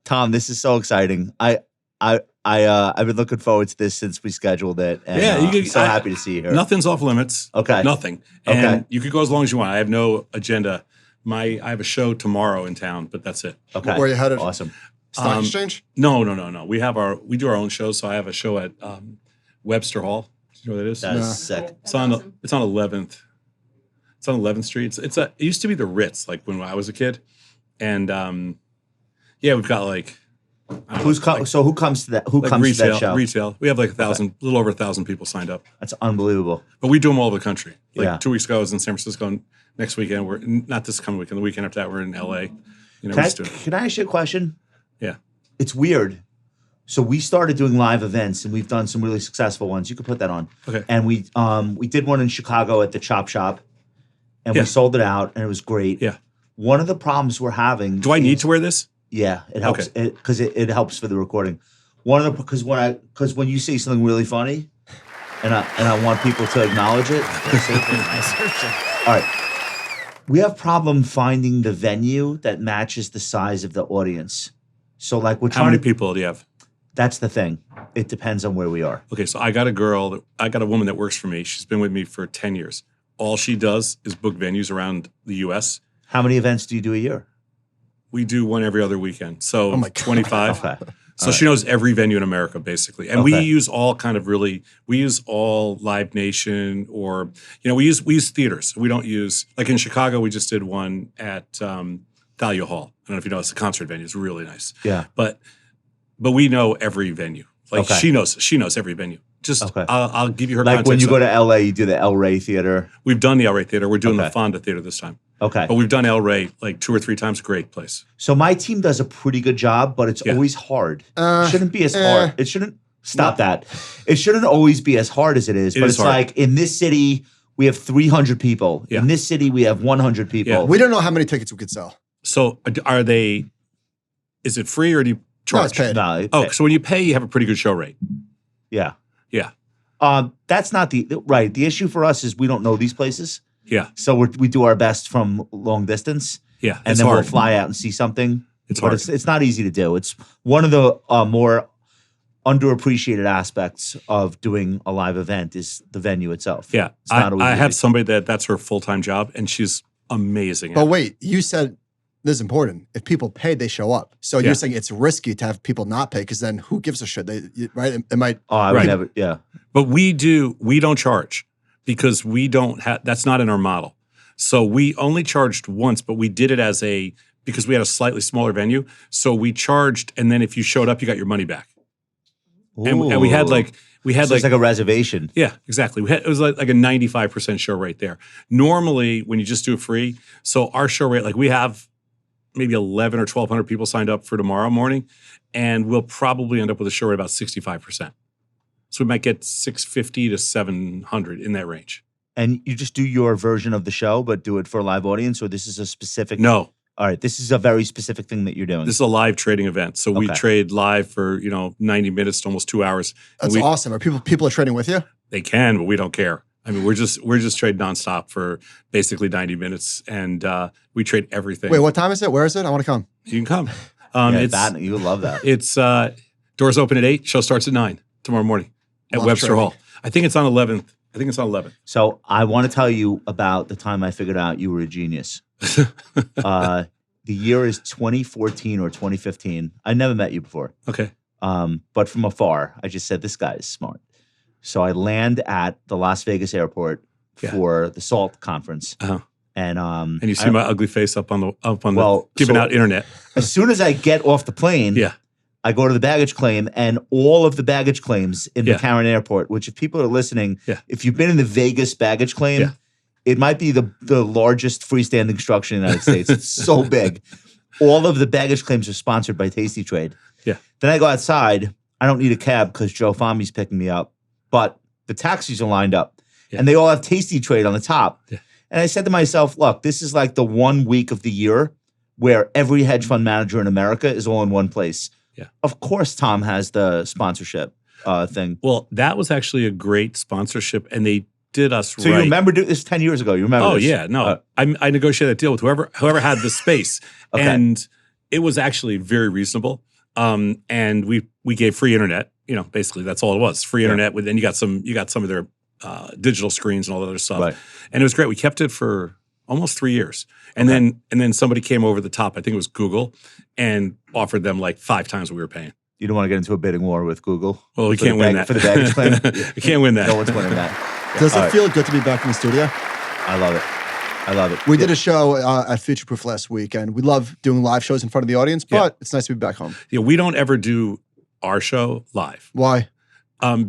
Tom, this is so exciting. I've been looking forward to this since we scheduled it. And, I'm so happy to see you here. Nothing's off limits. Okay. Nothing. And you could go as long as you want. I have no agenda. I have a show tomorrow in town, but that's it. Okay. Where are you headed? Awesome. Stock exchange? No. We do our own shows. So I have a show at Webster Hall. Do you know what that is? That is sick. It's on 11th. It's on 11th Street. It used to be the Ritz, like when I was a kid. And we've got like So who comes to that? Who comes retail, to that show? Retail. We have like 1,000, a little over 1,000 people signed up. That's unbelievable. But we do them all over the country. Yeah. 2 weeks ago, I was in San Francisco. And next weekend, we're not this coming weekend. The weekend after that, we're in LA. Can I ask you a question? Yeah. It's weird. So we started doing live events, and we've done some really successful ones. You could put that on. Okay. And we did one in Chicago at the Chop Shop, and we sold it out, and it was great. Yeah. One of the problems we're having. Do I need to wear this? Yeah, it helps because it helps for the recording. Because when you say something really funny, and I want people to acknowledge it. All right. We have problem finding the venue that matches the size of the audience. So like we're trying. How many people do you have? That's the thing. It depends on where we are. Okay, so I got a woman that works for me. She's been with me for 10 years. All she does is book venues around the U.S. How many events do you do a year? We do one every other weekend. So 25. Okay. So she knows every venue in America, basically. And we use all we use all Live Nation or, we use theaters. We don't use, like in Chicago, we just did one at Thalia Hall. I don't know if you know, it's a concert venue. It's really nice. Yeah. But we know every venue. Like she knows every venue. I'll give you her like contact. When you go to LA, you do the El Rey Theater. We've done the El Rey Theater. We're doing the Fonda Theater this time. Okay. But we've done El Rey like 2 or 3 times. Great place. So my team does a pretty good job, but it's always hard. It shouldn't be as hard. It shouldn't that. It shouldn't always be as hard as it is. But it's hard. Like in this city, we have 300 people. Yeah. In this city, we have 100 people. Yeah. We don't know how many tickets we could sell. So is it free or do you charge? No, it's paid. So when you pay, you have a pretty good show rate. Yeah. Yeah. That's not the issue for us is we don't know these places. Yeah. So we do our best from long distance. Yeah. And then we'll fly out and see something. It's hard. It's not easy to do. It's one of the more underappreciated aspects of doing a live event is the venue itself. Yeah. It's not always I easy. have somebody that's her full-time job and she's amazing. But wait, you said this is important. If people pay, they show up. So you're saying it's risky to have people not pay because then who gives a shit? Right? It might. Oh, I would never. Yeah. But we don't charge because we don't have, that's not in our model. So we only charged once, but we did it because we had a slightly smaller venue. So we charged, and then if you showed up, you got your money back. And we had it's like a reservation. Yeah, exactly. It was like a 95% show rate there. Normally, when you just do it free, so our show rate, like we have maybe 11 or 1,200 people signed up for tomorrow morning, and we'll probably end up with a show rate about 65%. So we might get 650 to 700 in that range. And you just do your version of the show, but do it for a live audience, or this is a specific? No. All right, this is a very specific thing that you're doing. This is a live trading event. So we trade live for 90 minutes to almost 2 hours. That's awesome. Are people are trading with you? They can, but we don't care. I mean, we're just trading nonstop for basically 90 minutes, and we trade everything. Wait, what time is it? Where is it? I want to come. You can come. It's Batnick. You would love that. It's doors open at 8. Show starts at 9 tomorrow morning at Webster Hall. I think it's on 11th. So I want to tell you about the time I figured out you were a genius. The year is 2014 or 2015. I never met you before. Okay. But from afar, I just said, this guy is smart. So I land at the Las Vegas airport for the SALT conference. Uh-huh. And you see my ugly face up on the giving out internet. As soon as I get off the plane, I go to the baggage claim, and all of the baggage claims in the McCarran Airport, which if people are listening, if you've been in the Vegas baggage claim, it might be the largest freestanding structure in the United States. It's so big. All of the baggage claims are sponsored by tastytrade. Yeah. Then I go outside. I don't need a cab because Joe Fami's picking me up, but the taxis are lined up, and they all have tastytrade on the top. Yeah. And I said to myself, look, this is like the 1 week of the year where every hedge fund manager in America is all in one place. Yeah. Of course, Tom has the sponsorship thing. Well, that was actually a great sponsorship, and they did us right. So you remember this 10 years ago? You remember? Oh this? Yeah, no, I negotiated that deal with whoever had the space, and it was actually very reasonable. And we gave free internet. Basically that's all it was, free internet. With then you got some of their digital screens and all that other stuff. Right. And it was great. We kept it for almost 3 years. And then somebody came over the top, I think it was Google, and offered them like 5 times what we were paying. You don't want to get into a bidding war with Google? Well, we can't win that. For the baggage claim? We can't win that. No one's winning that. Yeah. Does it feel good to be back in the studio? I love it. I love it. We did a show at Future Proof last week, and we love doing live shows in front of the audience, but it's nice to be back home. Yeah, we don't ever do our show live. Why?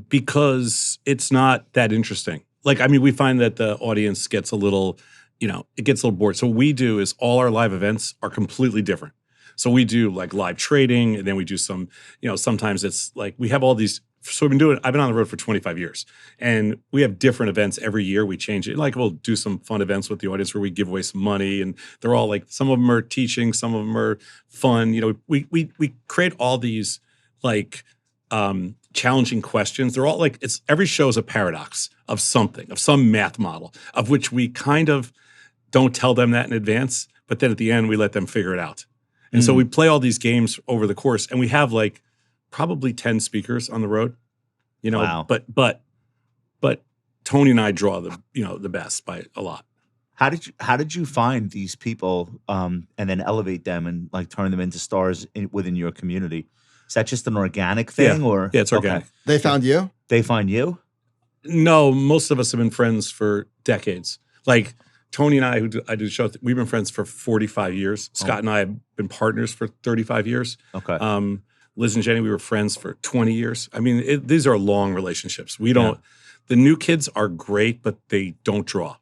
Because it's not that interesting. We find that the audience gets a little, it gets a little bored. So what we do is all our live events are completely different. So we do like live trading, and then we do some, sometimes it's like we have all these. So I've been on the road for 25 years, and we have different events every year. We change it. Like we'll do some fun events with the audience where we give away some money, and they're all like, some of them are teaching, some of them are fun. We create all these like challenging questions. They're all like, every show is a paradox of something, of some math model, of which we kind of don't tell them that in advance, but then at the end we let them figure it out. And so we play all these games over the course, and we have like probably 10 speakers on the road, Wow. but Tony and I draw the best by a lot. How did you find these people and then elevate them and like turn them into stars within your community? Is that just an organic thing or? Yeah, it's organic. Okay. They found you? They find you? No, most of us have been friends for decades. Like Tony and I, I do the show, we've been friends for 45 years. Scott and I have been partners for 35 years. Okay. Liz and Jenny, we were friends for 20 years. I mean, these are long relationships. We don't, the new kids are great, but they don't draw.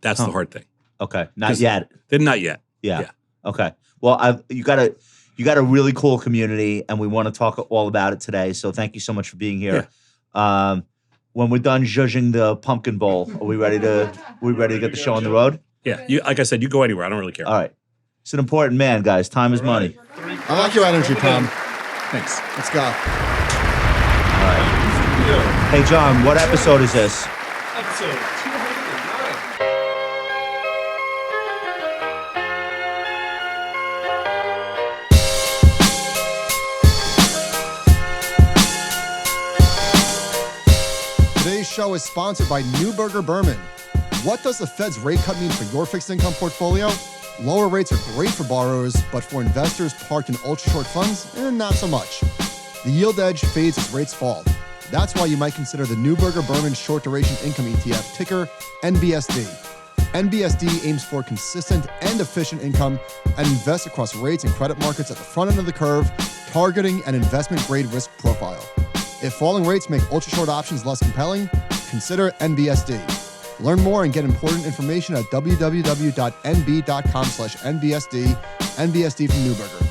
That's the hard thing. Okay. Not yet. They're not yet. Yeah. Okay. Well, you got a really cool community, and we want to talk all about it today. So thank you so much for being here. Yeah. When we're done judging the pumpkin bowl, are we ready to get the show on the road? Yeah. Like I said, you go anywhere. I don't really care. All right. It's an important man, guys. Time is money. I like your energy, Tom. Thanks. Let's go. All right. Hey, John, what episode is this? Episode 209. Today's show is sponsored by Neuberger Berman. What does the Fed's rate cut mean for your fixed income portfolio? Lower rates are great for borrowers, but for investors parked in ultra-short funds, not so much. The yield edge fades as rates fall. That's why you might consider the Neuberger Berman Short Duration Income ETF, ticker NBSD. NBSD aims for consistent and efficient income and invests across rates and credit markets at the front end of the curve, targeting an investment-grade risk profile. If falling rates make ultra-short options less compelling, consider NBSD. Learn more and get important information at www.nb.com/NBSD, NBSD from Neuberger.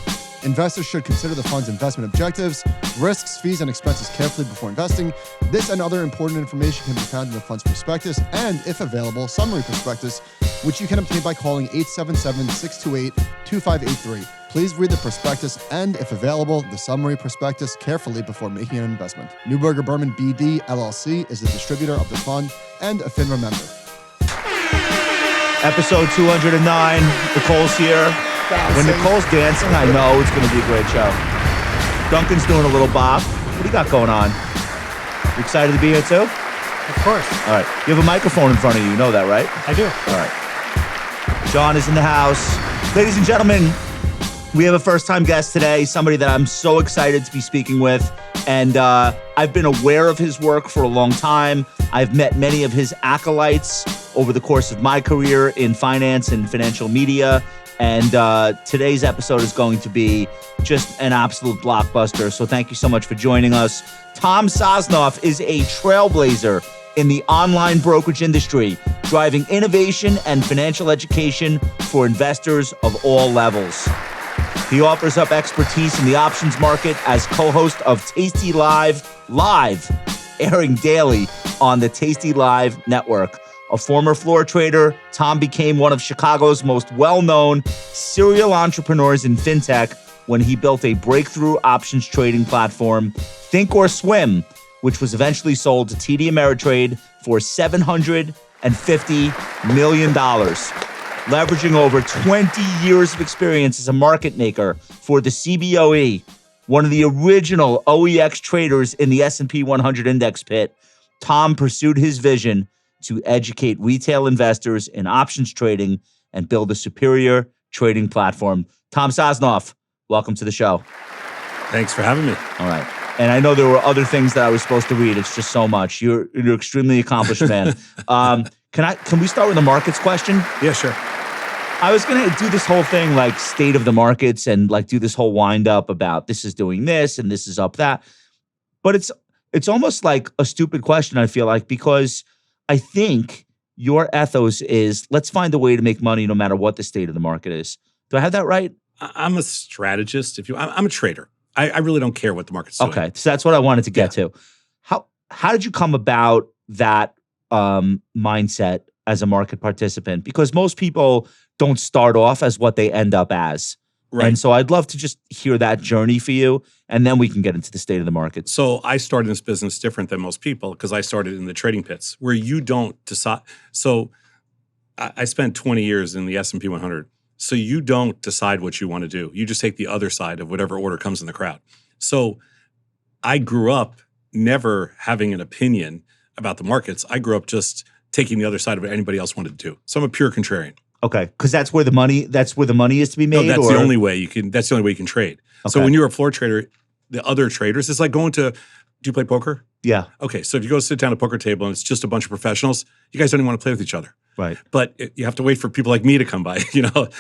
Investors should consider the fund's investment objectives, risks, fees, and expenses carefully before investing. This and other important information can be found in the fund's prospectus and, if available, summary prospectus, which you can obtain by calling 877-628-2583. Please read the prospectus and, if available, the summary prospectus carefully before making an investment. Neuberger Berman BD LLC is the distributor of the fund and a FINRA member. Episode 209. Nicole's here. When Nicole's dancing, I know it's going to be a great show. Duncan's doing a little bop. What do you got going on? You excited to be here too? Of course. All right. You have a microphone in front of you. You know that, right? I do. All right. John is in the house. Ladies and gentlemen, we have a first-time guest today, somebody that I'm so excited to be speaking with. And I've been aware of his work for a long time. I've met many of his acolytes over the course of my career in finance and financial media. And today's episode is going to be just an absolute blockbuster. So thank you so much for joining us. Tom Sosnoff is a trailblazer in the online brokerage industry, driving innovation and financial education for investors of all levels. He offers up expertise in the options market as co-host of Tasty Live, airing daily on the Tasty Live network. A former floor trader, Tom became one of Chicago's most well-known serial entrepreneurs in fintech when he built a breakthrough options trading platform, thinkorswim, which was eventually sold to TD-Ameritrade for $750 million. Leveraging over 20 years of experience as a market maker for the CBOE, one of the original OEX traders in the S&P 100 index pit, Tom pursued his vision to educate retail investors in options trading and build a superior trading platform. Tom Sosnoff, welcome to the show. Thanks for having me. All right. And I know there were other things that I was supposed to read. It's just so much. You're extremely accomplished, man. Can we start with the markets question? Yeah, sure. I was going to do this whole thing like state of the markets and like do this whole wind up about this is doing this and this is up that. But it's almost like a stupid question, I feel like, because I think your ethos is let's find a way to make money no matter what the state of the market is. Do I have that right? I'm a strategist. I'm a trader. I really don't care what the market's doing. Okay, so that's what I wanted to get to. How did you come about that mindset as a market participant? Because most people don't start off as what they end up as. Right. And so I'd love to just hear that journey for you, and then we can get into the state of the market. So I started this business different than most people because I started in the trading pits where you don't decide. So I spent 20 years in the S&P 100. So you don't decide what you want to do. You just take the other side of whatever order comes in the crowd. So I grew up never having an opinion about the markets. I grew up just taking the other side of what anybody else wanted to do. So I'm a pure contrarian. Okay, because that's where the money is to be made. No, that's the only way you can. That's the only way you can trade. Okay. So when you're a floor trader, the other traders, it's like going to. Do you play poker? Yeah. Okay, so if you go sit down at a poker table and it's just a bunch of professionals, you guys don't even want to play with each other. Right. But you have to wait for people like me to come by,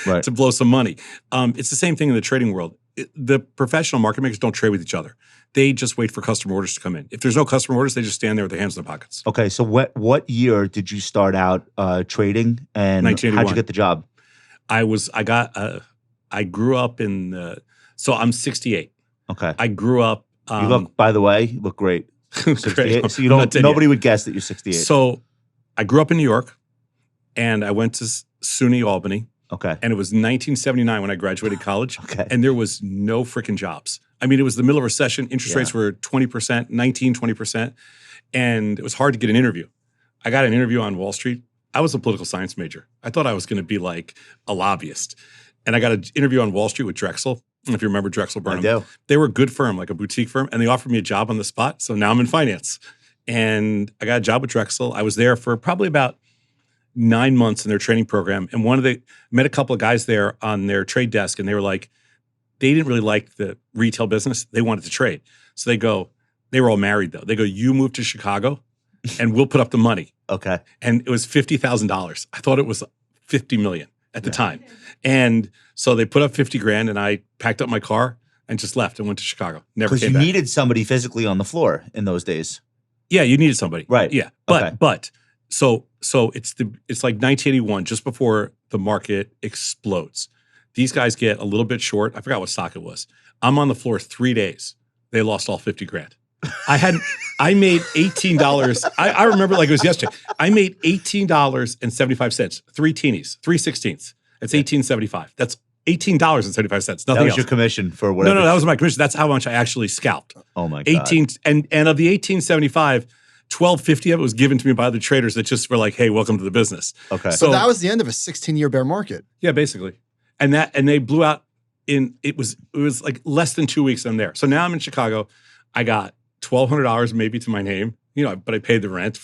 right. to blow some money. It's the same thing in the trading world. The professional market makers don't trade with each other. They just wait for customer orders to come in. If there's no customer orders, they just stand there with their hands in their pockets. Okay, so what year did you start out trading, and how'd you get the job? I grew up so I'm 68. Okay. I grew up. You look, by the way, you look great. Great. So nobody would guess that you're 68. So I grew up in New York, and I went to SUNY Albany. Okay. And it was 1979 when I graduated college. Okay. And there was no freaking jobs. I mean, it was the middle of recession. Interest rates were 20%, 20%. And it was hard to get an interview. I got an interview on Wall Street. I was a political science major. I thought I was going to be like a lobbyist. And I got an interview on Wall Street with Drexel. I don't know if you remember Drexel Burnham. I do. They were a good firm, like a boutique firm. And they offered me a job on the spot. So now I'm in finance. And I got a job with Drexel. I was there for probably about 9 months in their training program. And met a couple of guys there on their trade desk. And they were like, they didn't really like the retail business. They wanted to trade. So they were all married though. They go, you move to Chicago and we'll put up the money. Okay. And it was $50,000. I thought it was $50 million at the time. And so they put up $50,000 and I packed up my car and just left and went to Chicago. Never came back. Because you needed somebody physically on the floor in those days. Yeah, you needed somebody. Right. Yeah. But so it's like 1981, just before the market explodes. These guys get a little bit short. I forgot what stock it was. I'm on the floor 3 days. They lost all $50,000. I made $18. I remember like it was yesterday. I made $18.75. 3 teenies, 3/16. That's $18.75. That's $18.75. Nothing else. That was your commission for whatever. No, that was my commission. That's how much I actually scalped. Oh my God. 18 and of the $18.75, $12.50 of it was given to me by other traders that just were like, "Hey, welcome to the business." Okay. So that was the end of a 16-year bear market. Yeah, basically. And they blew out it was like less than 2 weeks I'm there. So now I'm in Chicago. I got $1,200 maybe to my name, but I paid the rent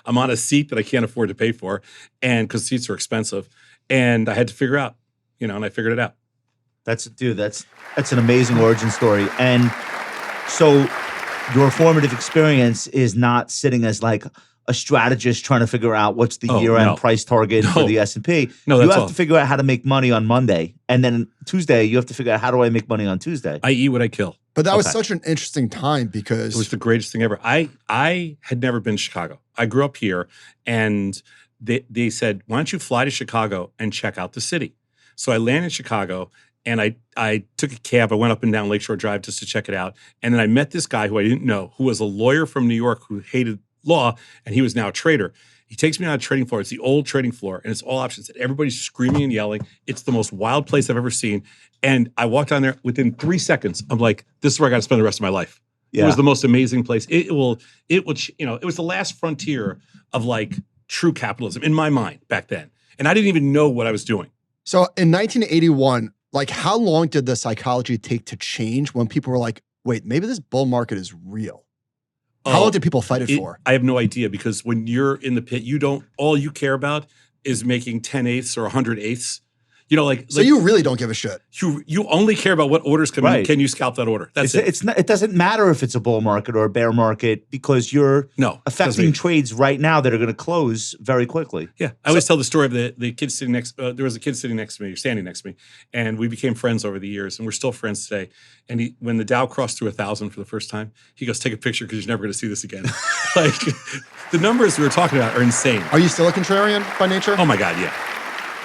I'm on a seat that I can't afford to pay for, and because seats are expensive, and I had to figure out, and I figured it out. That's an amazing origin story. And so your formative experience is not sitting as like a strategist trying to figure out what's the year-end price target for the S&P. No, you have to figure out how to make money on Monday. And then Tuesday, you have to figure out how do I make money on Tuesday? I eat what I kill. But that was such an interesting time because it was the greatest thing ever. I had never been to Chicago. I grew up here, and they said, why don't you fly to Chicago and check out the city? So I landed in Chicago, and I took a cab. I went up and down Lakeshore Drive just to check it out. And then I met this guy who I didn't know, who was a lawyer from New York who hated law, and he was now a trader. He takes me on a trading floor. It's the old trading floor, and it's all options. And everybody's screaming and yelling. It's the most wild place I've ever seen. And I walked down there within 3 seconds. I'm like, this is where I got to spend the rest of my life. Yeah. It was the most amazing place. It was the last frontier of like true capitalism in my mind back then. And I didn't even know what I was doing. So in 1981, Like, how long did the psychology take to change when people were like, wait, maybe this bull market is real? How long did people fight it for? I have no idea, because when you're in the pit, all you care about is making 10/8 or 100/8. So you really don't give a shit. You only care about what orders come in. Can you scalp that order? That's it. It doesn't matter if it's a bull market or a bear market, because you're affecting trades right now that are going to close very quickly. Yeah. I always tell the story of the kid sitting next there was a kid sitting next to me, or standing next to me, and we became friends over the years, and we're still friends today. And when the Dow crossed through 1,000 for the first time, he goes, take a picture because you're never going to see this again. Like, the numbers we were talking about are insane. Are you still a contrarian by nature? Oh my God, yeah.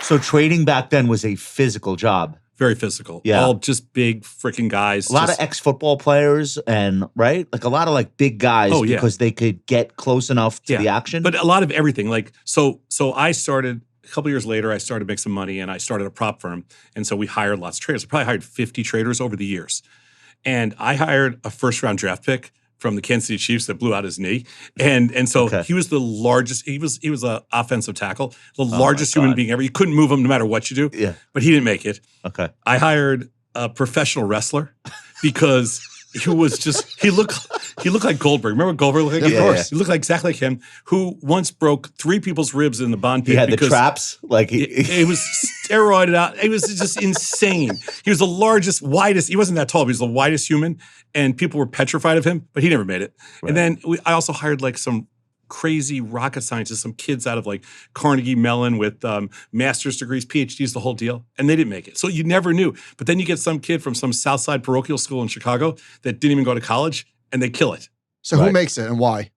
So trading back then was a physical job. Very physical. Yeah. All just big freaking guys. A lot of ex-football players and, right? Like a lot of like big guys because they could get close enough to the action. But a lot of everything. Like, so I started, a couple years later, I started to make some money, and I started a prop firm. And so we hired lots of traders. I probably hired 50 traders over the years. And I hired a first-round draft pick from the Kansas City Chiefs that blew out his knee. And so he was the largest, he was an offensive tackle, the largest human being ever. You couldn't move him no matter what you do. Yeah. But he didn't make it. Okay. I hired a professional wrestler because he looked like Goldberg. Remember what Goldberg looked like? Of course. He looked like exactly like him, who once broke 3 people's ribs in the bond pit. He had the traps. Like he was steroided out. It was just insane. He was the largest, widest. He wasn't that tall, but he was the widest human, and people were petrified of him, but he never made it. Right. And then I also hired like some crazy rocket scientists, some kids out of like Carnegie Mellon with master's degrees, PhDs, the whole deal, and they didn't make it. So you never knew. But then you get some kid from some Southside parochial school in Chicago that didn't even go to college, and they kill it. So who makes it and why?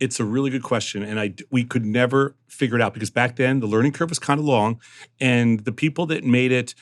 It's a really good question, and we could never figure it out, because back then the learning curve was kind of long, and the people that made it,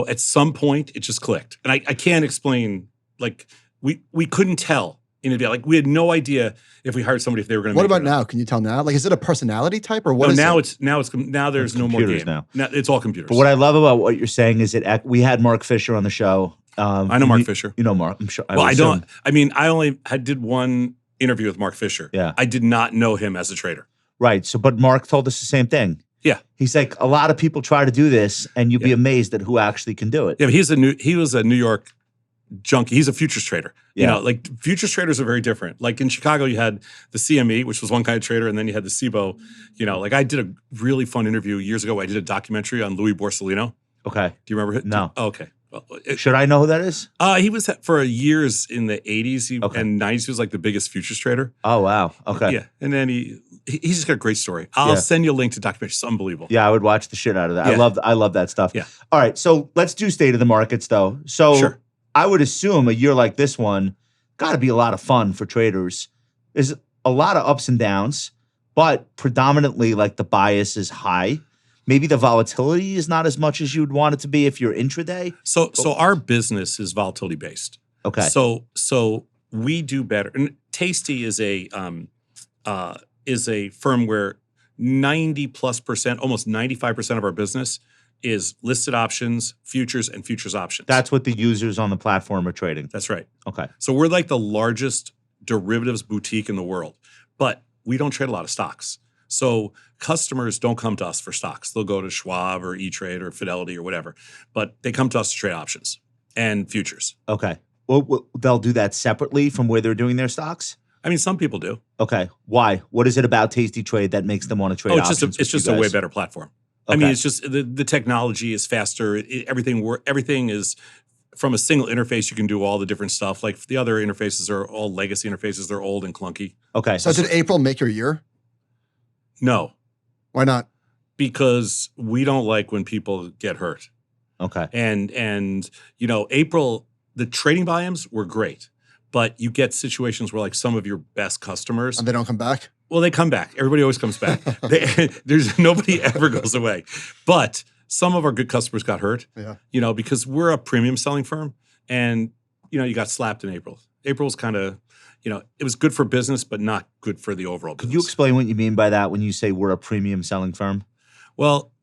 at some point it just clicked. And I can't explain, like we couldn't tell. Like we had no idea if we hired somebody if they were going to. What about now? Can you tell now? Like, is it a personality type or what? No, now there's no more game. Now it's all computers. But what I love about what you're saying is that we had Mark Fisher on the show. I know Mark Fisher. You know Mark. I'm sure. I don't. I mean, I only did one interview with Mark Fisher. Yeah. I did not know him as a trader. Right. So, but Mark told us the same thing. Yeah. He's like, a lot of people try to do this, and you'd be amazed at who actually can do it. Yeah, but he was a New York junkie. He's a futures trader. Like futures traders are very different. Like in Chicago, you had the CME, which was one kind of trader, and then you had the SIBO. Like I did a really fun interview years ago. I did a documentary on Louis Borsellino. Okay. Do you remember him? No. Oh, okay. Well, should I know who that is? He was for years in the 80s and 90s. He was like the biggest futures trader. Oh, wow. Okay. Yeah. And then he's just got a great story. I'll send you a link to documentary. It's unbelievable. Yeah, I would watch the shit out of that. Yeah. I love that stuff. Yeah. All right. So let's do state of the markets though. So sure. I would assume a year like this one got to be a lot of fun for traders. There's a lot of ups and downs, but predominantly like the bias is high. Maybe the volatility is not as much as you'd want it to be if you're intraday. So our business is volatility based. Okay. So we do better. And Tasty is a firm where 90+%, almost 95% of our business is listed options, futures, and futures options. That's what the users on the platform are trading. That's right. Okay. So we're like the largest derivatives boutique in the world, but we don't trade a lot of stocks. So customers don't come to us for stocks. They'll go to Schwab or E-Trade or Fidelity or whatever, but they come to us to trade options and futures. Okay. Well, they'll do that separately from where they're doing their stocks? I mean, some people do. Okay. Why? What is it about tastytrade that makes them want to trade options? It's just a way better platform. Okay. I mean, it's just the technology is faster. Everything is from a single interface. You can do all the different stuff. Like the other interfaces are all legacy interfaces. They're old and clunky. Okay. So did April make your year? No. Why not? Because we don't like when people get hurt. Okay. And April, the trading volumes were great, but you get situations where like some of your best customers, and they don't come back. Well, they come back. Everybody always comes back. There's nobody ever goes away. But some of our good customers got hurt. Yeah. Because we're a premium selling firm, and you got slapped in April. April was kind of, it was good for business, but not good for the overall business. Could you explain what you mean by that when you say we're a premium selling firm? Well,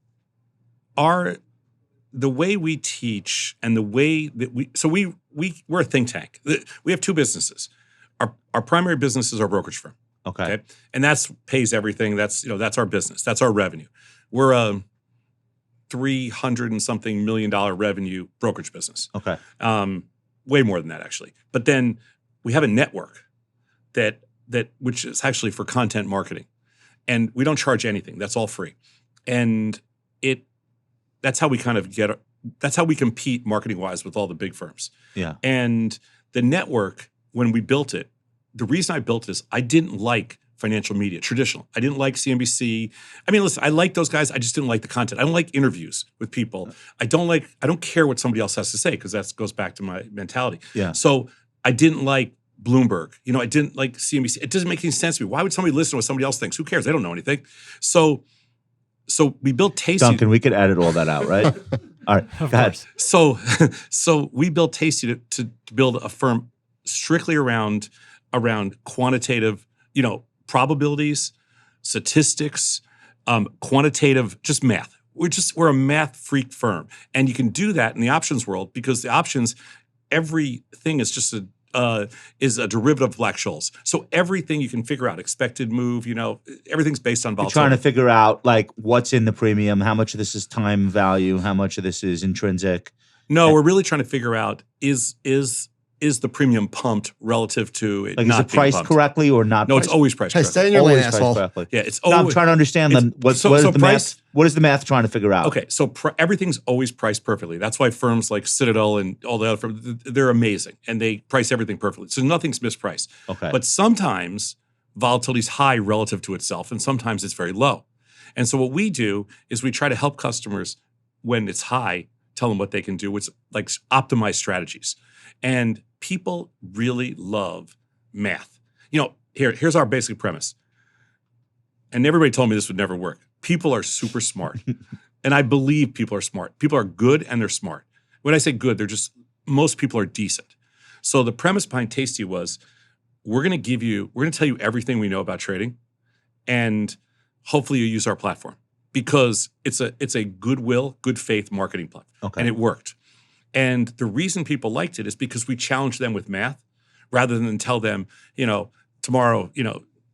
the way we teach and the way that we're a think tank. We have 2 businesses. Our primary business is our brokerage firm. Okay. And that's pays everything. That's our business. That's our revenue. We're $300 and something million revenue brokerage business. Okay. Way more than that, actually. But then we have a network which is actually for content marketing. And we don't charge anything. That's all free. And that's how we kind of that's how we compete marketing-wise with all the big firms. Yeah. And the network, when we built it, the reason I built it is I didn't like financial media, traditional. I didn't like CNBC. I mean, listen, I like those guys. I just didn't like the content. I don't like interviews with people. I don't care what somebody else has to say because that goes back to my mentality. Yeah. So I didn't like Bloomberg. I didn't like CNBC. It doesn't make any sense to me. Why would somebody listen to what somebody else thinks? Who cares? They don't know anything. So we built Tasty. Duncan, we could edit all that out, right? All right, go ahead. So we built Tasty to build a firm strictly around quantitative, probabilities, statistics, quantitative, just math. We're a math freak firm, and you can do that in the options world because the options, everything is just is a derivative of Black-Scholes. So everything you can figure out, expected move, everything's based on volatility. You're trying to figure out like what's in the premium, how much of this is time value, how much of this is intrinsic. No, we're really trying to figure out is the premium pumped relative to it like not is it priced pumped? Correctly or not? No, it's always priced correctly. Stay in your lane, Always priced asshole. correctly. Yeah, it's No, always. I'm trying to understand then what is the math trying to figure out? Okay, so everything's always priced perfectly. That's why firms like Citadel and all the other firms, they're amazing, and they price everything perfectly. So nothing's mispriced. Okay. But sometimes volatility is high relative to itself, and sometimes it's very low. And so what we do is we try to help customers when it's high, tell them what they can do, which like optimize strategies. And people really love math. Here's our basic premise. And everybody told me this would never work. People are super smart. And I believe people are smart. People are good and they're smart. When I say good, most people are decent. So the premise behind Tasty was we're going to tell you everything we know about trading, and hopefully you use our platform because it's a goodwill, good faith marketing platform. Okay. And it worked. And the reason people liked it is because we challenged them with math rather than tell them, tomorrow,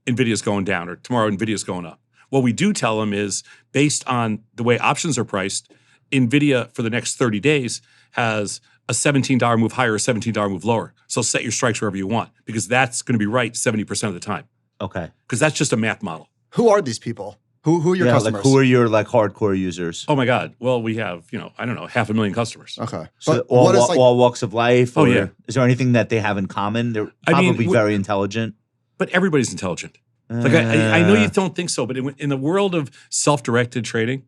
NVIDIA's going down or tomorrow NVIDIA's going up. What we do tell them is based on the way options are priced, NVIDIA for the next 30 days has a $17 move higher or $17 move lower. So set your strikes wherever you want because that's going to be right 70% of the time. Okay. Because that's just a math model. Who are these people? Who are your customers? Like who are your hardcore users? Oh my God. Well, we have, 500,000 customers. Okay. So But all walks of life? Oh, or yeah. Is there anything that they have in common? They're probably very intelligent. But everybody's intelligent. Like I know you don't think so, but in the world of self-directed trading,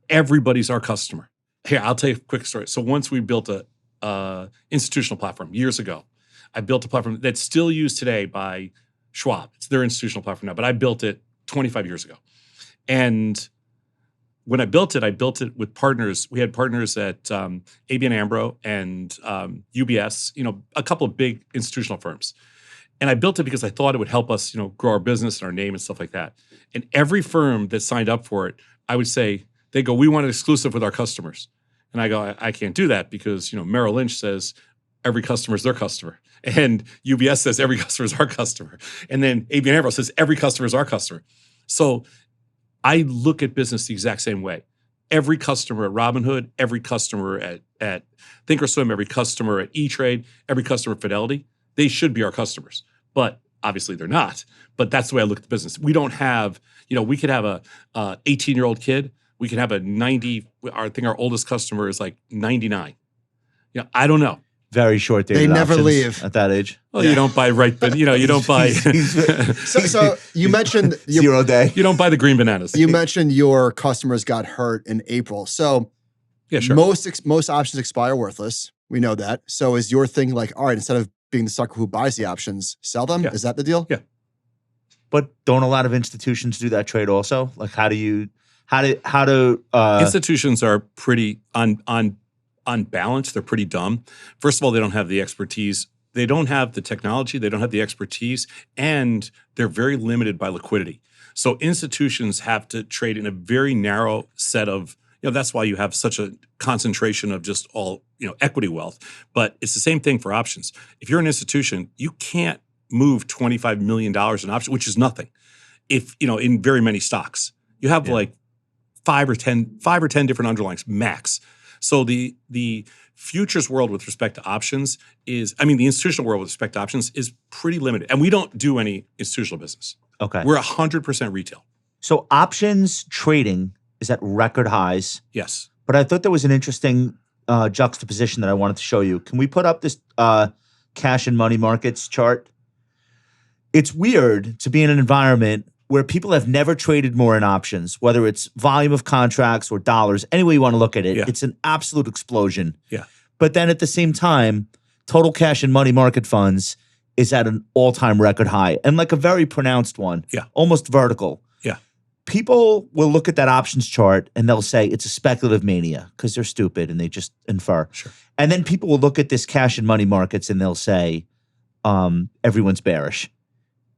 everybody's our customer. Here, I'll tell you a quick story. So once we built a institutional platform years ago, I built a platform that's still used today by Schwab. It's their institutional platform now, but I built it 25 years ago. And when I built it with partners. We had partners at ABN AMRO and UBS, a couple of big institutional firms. And I built it because I thought it would help us, grow our business and our name and stuff like that. And every firm that signed up for it, I would say, they go, we want it exclusive with our customers. And I go, I can't do that because, Merrill Lynch says every customer is their customer. And UBS says every customer is our customer. And then ABN AMRO says every customer is our customer. So I look at business the exact same way. Every customer at Robinhood, every customer at thinkorswim, every customer at E-Trade, every customer at Fidelity, they should be our customers. But obviously they're not. But that's the way I look at the business. We don't have, we could have a 18-year-old kid. We could have a 90, I think our oldest customer is like 99. I don't know. Very short dated They never options leave. at that age. Well, you don't buy you don't buy. So you mentioned 0 day. You don't buy the green bananas. You mentioned your customers got hurt in April. So yeah, sure. Most options expire worthless. We know that. So is your thing like, all right, instead of being the sucker who buys the options, sell them? Yeah. Is that the deal? Yeah. But don't a lot of institutions do that trade also? Like how do institutions are pretty on balance, they're pretty dumb. First of all, they don't have the expertise. They don't have the technology. They don't have the expertise. And they're very limited by liquidity. So institutions have to trade in a very narrow set of, that's why you have such a concentration of just all, equity wealth. But it's the same thing for options. If you're an institution, you can't move $25 million in options, which is nothing. If, in very many stocks. You have like 5 or 10 different underlyings max. So the futures world with respect to options the institutional world with respect to options is pretty limited. And we don't do any institutional business. Okay. We're 100% retail. So options trading is at record highs. Yes. But I thought there was an interesting juxtaposition that I wanted to show you. Can we put up this cash and money markets chart? It's weird to be in an environment where people have never traded more in options, whether it's volume of contracts or dollars, any way you want to look at it. Yeah. It's an absolute explosion. Yeah. But then at the same time, total cash and money market funds is at an all-time record high, and like a very pronounced one, almost vertical. Yeah. People will look at that options chart and they'll say it's a speculative mania because they're stupid and they just infer. Sure. And then people will look at this cash and money markets and they'll say everyone's bearish.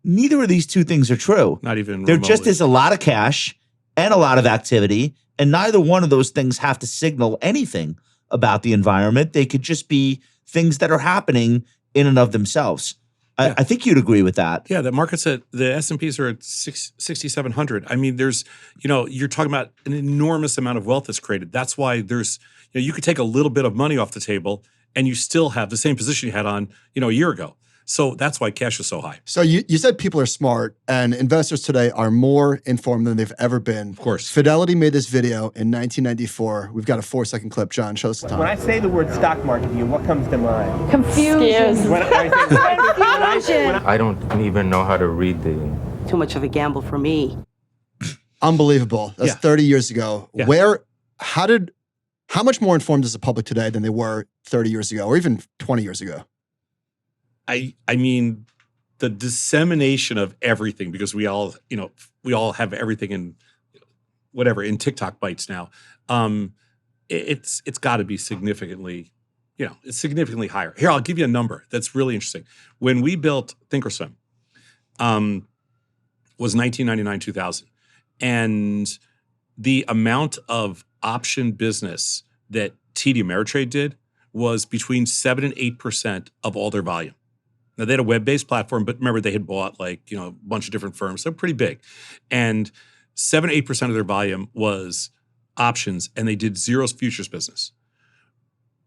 Neither of these two things are true. Not even There remotely. just is a lot of cash and a lot of activity, and neither one of those things have to signal anything about the environment. They could just be things that are happening in and of themselves. Yeah. I think you'd agree with that. Yeah, the market's the S&Ps are at 6,700. I mean, there's, you're talking about an enormous amount of wealth that's created. That's why there's, you could take a little bit of money off the table and you still have the same position you had on, a year ago. So that's why cash is so high. So you said people are smart, and investors today are more informed than they've ever been. Of course. Fidelity made this video in 1994. We've got a 4-second clip. John, show us the time. When I say the word stock market to you, what comes to mind? Confusion. I don't even know how to read the... Too much of a gamble for me. Unbelievable. That's 30 years ago. Yeah. How much more informed is the public today than they were 30 years ago or even 20 years ago? I mean, the dissemination of everything, because we all have everything in in TikTok bites now. It's got to be significantly, it's significantly higher. Here, I'll give you a number that's really interesting. When we built thinkorswim, was 1999, 2000. And the amount of option business that TD-Ameritrade did was between 7 and 8% of all their volume. Now, they had a web-based platform, but remember, they had bought a bunch of different firms. They're pretty big. And 7 or 8% of their volume was options, and they did zero futures business.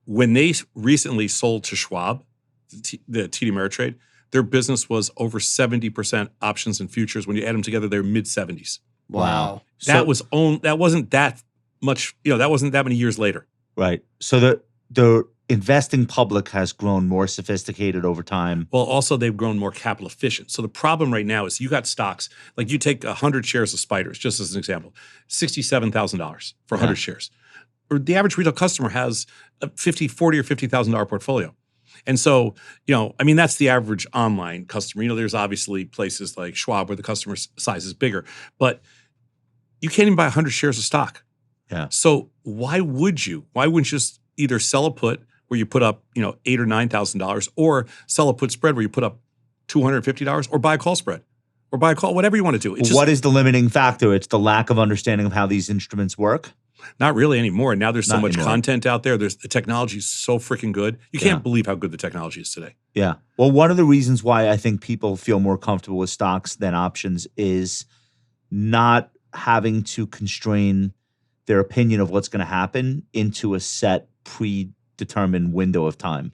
When they recently sold to Schwab, the TD-Ameritrade, their business was over 70% options and futures. When you add them together, they're mid-70s. Wow. That wasn't that much, that wasn't that many years later. Right. So the investing public has grown more sophisticated over time. Well, also they've grown more capital efficient. So the problem right now is you got stocks, like you take 100 shares of Spiders, just as an example, $67,000 for 100 shares. Or the average retail customer has a $40,000 or $50,000 portfolio. And so, that's the average online customer. There's obviously places like Schwab where the customer size is bigger, but you can't even buy 100 shares of stock. Yeah. So why wouldn't you just either sell a put where you put up, $8,000 or $9,000, or sell a put spread where you put up $250, or buy a call spread, or buy a call, whatever you want to do. What is the limiting factor? It's the lack of understanding of how these instruments work? Not really anymore. Now there's so much anymore. content out there. The technology is so freaking good. You can't believe how good the technology is today. Yeah. Well, one of the reasons why I think people feel more comfortable with stocks than options is not having to constrain their opinion of what's going to happen into a set predetermined window of time.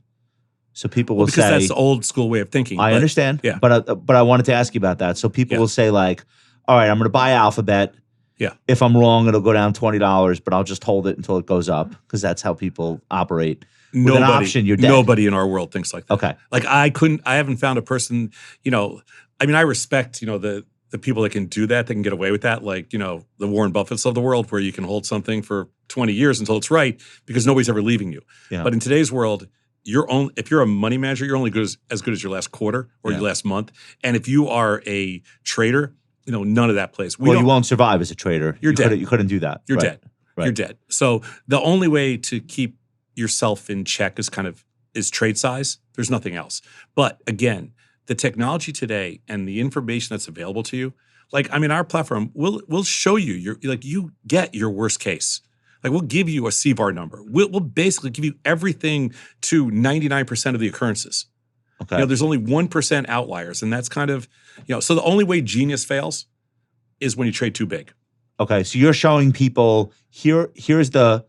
So people will say, because that's the old school way of thinking. I understand. Yeah. But I wanted to ask you about that. So people will say like, all right, I'm going to buy Alphabet. Yeah. If I'm wrong, it'll go down $20, but I'll just hold it until it goes up because that's how people operate. With an option, you're dead. Nobody in our world thinks like that. Okay. Like I haven't found a person, I respect, the people that can do that, they can get away with that. Like, the Warren Buffetts of the world, where you can hold something for 20 years until it's right because nobody's ever leaving you. Yeah. But in today's world, if you're a money manager, you're only as good as your last quarter or your last month. And if you are a trader, none of that plays. You won't survive as a trader. You're dead. You couldn't do that. You're Right. dead. Right. You're dead. So the only way to keep yourself in check is trade size. There's nothing else. But again, the technology today and the information that's available to you, our platform will show you you get your worst case. Like we'll give you a CVAR number. We'll basically give you everything to 99% of the occurrences. Okay. There's only 1% outliers, and that's so the only way genius fails is when you trade too big. Okay, so you're showing people here's the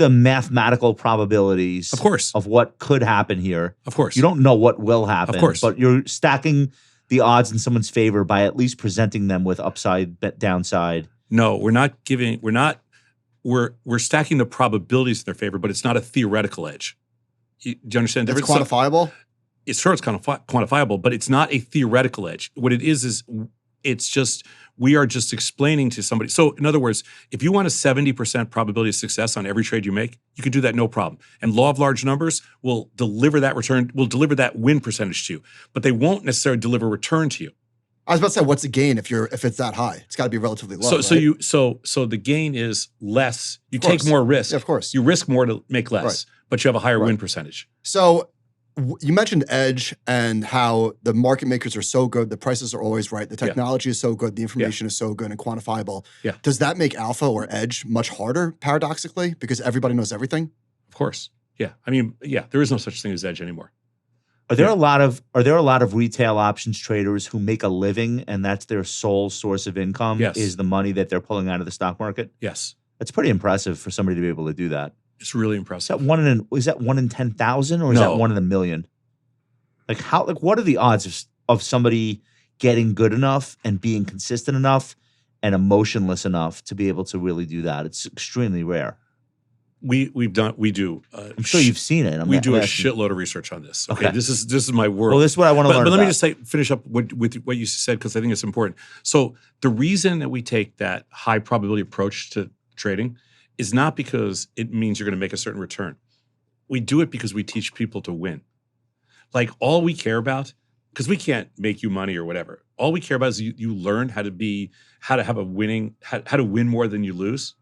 mathematical probabilities Of course. of what could happen here. Of course. You don't know what will happen. Of course. But you're stacking the odds in someone's favor by at least presenting them with upside, downside. No, we're stacking the probabilities in their favor, but it's not a theoretical edge. Do you understand the It's difference? quantifiable? It's sure it's kind of quantifiable, but it's not a theoretical edge. What it is it's just, we are just explaining to somebody. So in other words, if you want a 70% probability of success on every trade you make, you can do that no problem. And law of large numbers will deliver that return, will deliver that win percentage to you, but they won't necessarily deliver return to you. I was about to say, what's the gain if it's that high? It's got to be relatively low. So the gain is less. You take more risk. Yeah, of course. You risk more to make less, Right. but you have a higher win percentage. So you mentioned edge and how the market makers are so good, the prices are always right, the technology is so good, the information is so good and quantifiable. Yeah. Does that make alpha or edge much harder, paradoxically, because everybody knows everything? Of course. Yeah. I mean, yeah, there is no such thing as edge anymore. Are there a lot of retail options traders who make a living and that's their sole source of income? Yes. Is the money that they're pulling out of the stock market? Yes. That's pretty impressive for somebody to be able to do that. It's really Is impressive. that one in 10,000 or is No. that 1 in a million? What are the odds of somebody getting good enough and being consistent enough and emotionless enough to be able to really do that? It's extremely rare. We do. I'm sure you've seen it. We do a shitload of research on this. Okay. This is my world. Well, this is what I want to learn But let me about. just finish up with what you said, because I think it's important. So the reason that we take that high probability approach to trading is not because it means you're going to make a certain return. We do it because we teach people to win. Like, all we care about, because we can't make you money or whatever. All we care about is you learn how to win more than you lose.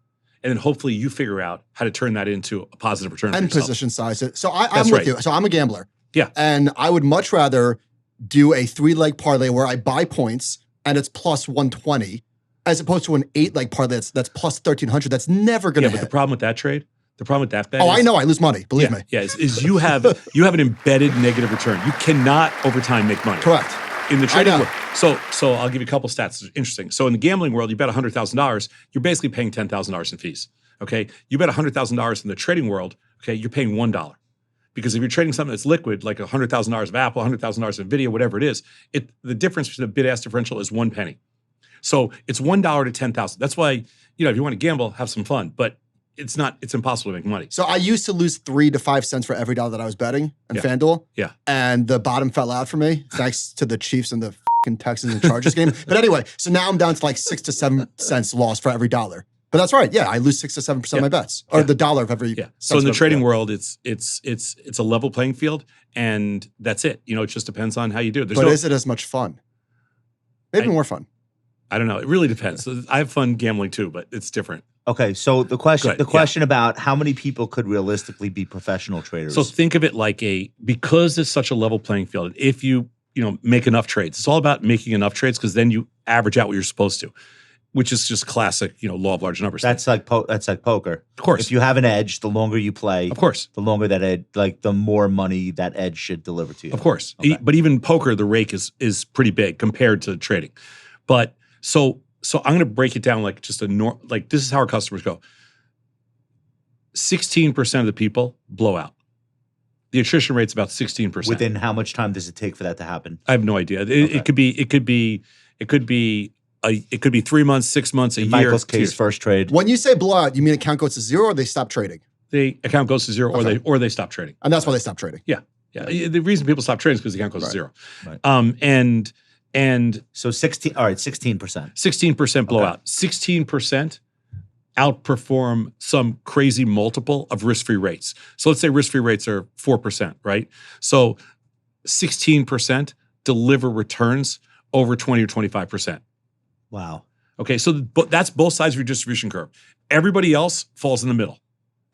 And then hopefully you figure out how to turn that into a positive return for And yourself. position size it. So I'm That's with right. you. So I'm a gambler. Yeah. And I would much rather do a 3-leg parlay where I buy points and it's plus 120 as opposed to an 8-leg parlay that's plus 1,300. That's never going to hit. But the problem with that trade, the problem with that bet Oh, is, I know. I lose money. Believe me. Yeah, is you have an embedded negative return. You cannot over time make money. Correct. In the trading know. world. So I'll give you a couple stats. It's interesting. So in the gambling world, you bet $100,000, you're basically paying $10,000 in fees. Okay. You bet $100,000 in the trading world, okay, you're paying $1. Because if you're trading something that's liquid, like $100,000 of Apple, $100,000 of Nvidia, whatever it is, the difference between the bid-ask differential is 1 penny. So it's $1 to 10,000. That's why, if you want to gamble, have some fun, but it's impossible to make money. So I used to lose 3 to 5 cents for every dollar that I was betting on FanDuel. Yeah. And the bottom fell out for me thanks to the Chiefs and the fucking Texans and Chargers game. But anyway, so now I'm down to like 6 to 7 cents loss for every dollar. But that's right. Yeah, I lose 6 to 7% of my bets, or the dollar of every. Yeah. So in the trading world, it's a level playing field, and that's it. It just depends on how you do it. But is it as much fun? Maybe more fun. I don't know. It really depends. I have fun gambling too, but it's different. Okay, so the question about how many people could realistically be professional traders. So think of it like because it's such a level playing field. If you make enough trades, it's all about making enough trades, because then you average out what you're supposed to, which is just classic, law of large numbers. That's like poker. Of course. If you have an edge, the longer you play, of course, the longer that edge, the more money that edge should deliver to you. Of course. Okay. But even poker, the rake is pretty big compared to trading. But so I'm going to break it down like just this is how our customers go. 16% of the people blow out. The attrition rate's about 16%. Within how much time does it take for that to happen? I have no idea. It could be 3 months, 6 months, a year. Michael's case, first trade. When you say blowout, you mean account goes to zero or they stop trading? The account goes to zero, or they stop trading. And that's why they stop trading. Yeah. The reason people stop trading is because the account goes to zero. Right. And so 16%. 16% blowout. 16% outperform some crazy multiple of risk-free rates. So let's say risk-free rates are 4%, right? So 16% deliver returns over 20 or 25%. Wow. Okay, so that's both sides of your distribution curve. Everybody else falls in the middle.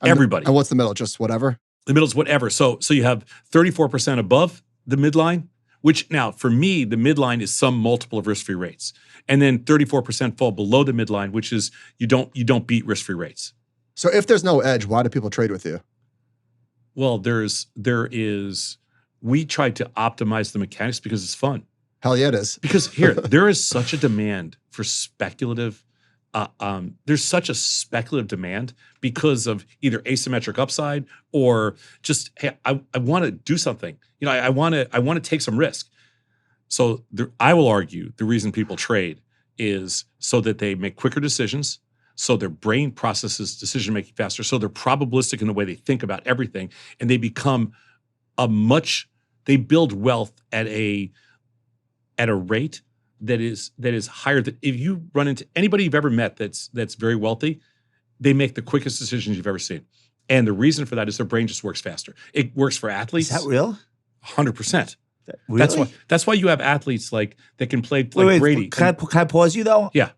Everybody. And what's the middle? Just whatever? The middle is whatever. So you have 34% above the midline, which now for me, the midline is some multiple of risk-free rates. And then 34% fall below the midline, which is you don't beat risk-free rates. So if there's no edge, why do people trade with you? Well, we try to optimize the mechanics because it's fun. Hell yeah, it is. Because there is such a demand for speculative there's such a speculative demand because of either asymmetric upside or just, hey, I want to do something. You know, I want to take some risk. So I will argue the reason people trade is so that they make quicker decisions, so their brain processes decision making faster, so they're probabilistic in the way they think about everything, and they become they build wealth at a rate that is higher than if you run into anybody you've ever met that's very wealthy, they make the quickest decisions you've ever seen. And the reason for that is their brain just works faster. It works for athletes. Is that real? 100%. Really? That's why you have athletes like that can play like Brady. Can I pause you though? Yeah.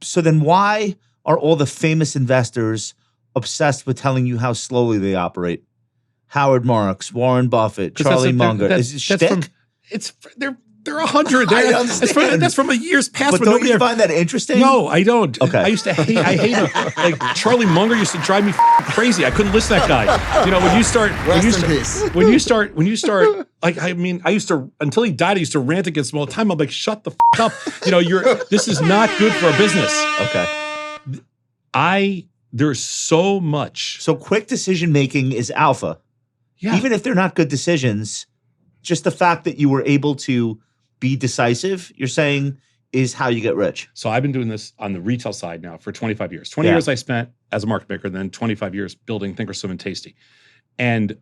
So then why are all the famous investors obsessed with telling you how slowly they operate? Howard Marks, Warren Buffett, Charlie Munger. Is it shtick? They're 100. I understand. That's from a years past. But don't you find that interesting? No, I don't. Okay. I hate him. Like Charlie Munger used to drive me crazy. I couldn't listen to that guy. You know, when you start, like, I mean, I used to, until he died, I used to rant against him all the time. I'm like, shut the up. You know, this is not good for a business. Okay. There's so much. So quick decision making is alpha. Yeah. Even if they're not good decisions, just the fact that you were able to be decisive, you're saying, is how you get rich. So I've been doing this on the retail side now for 25 years. 20 years I spent as a market maker, then 25 years building thinkorswim and Tasty. And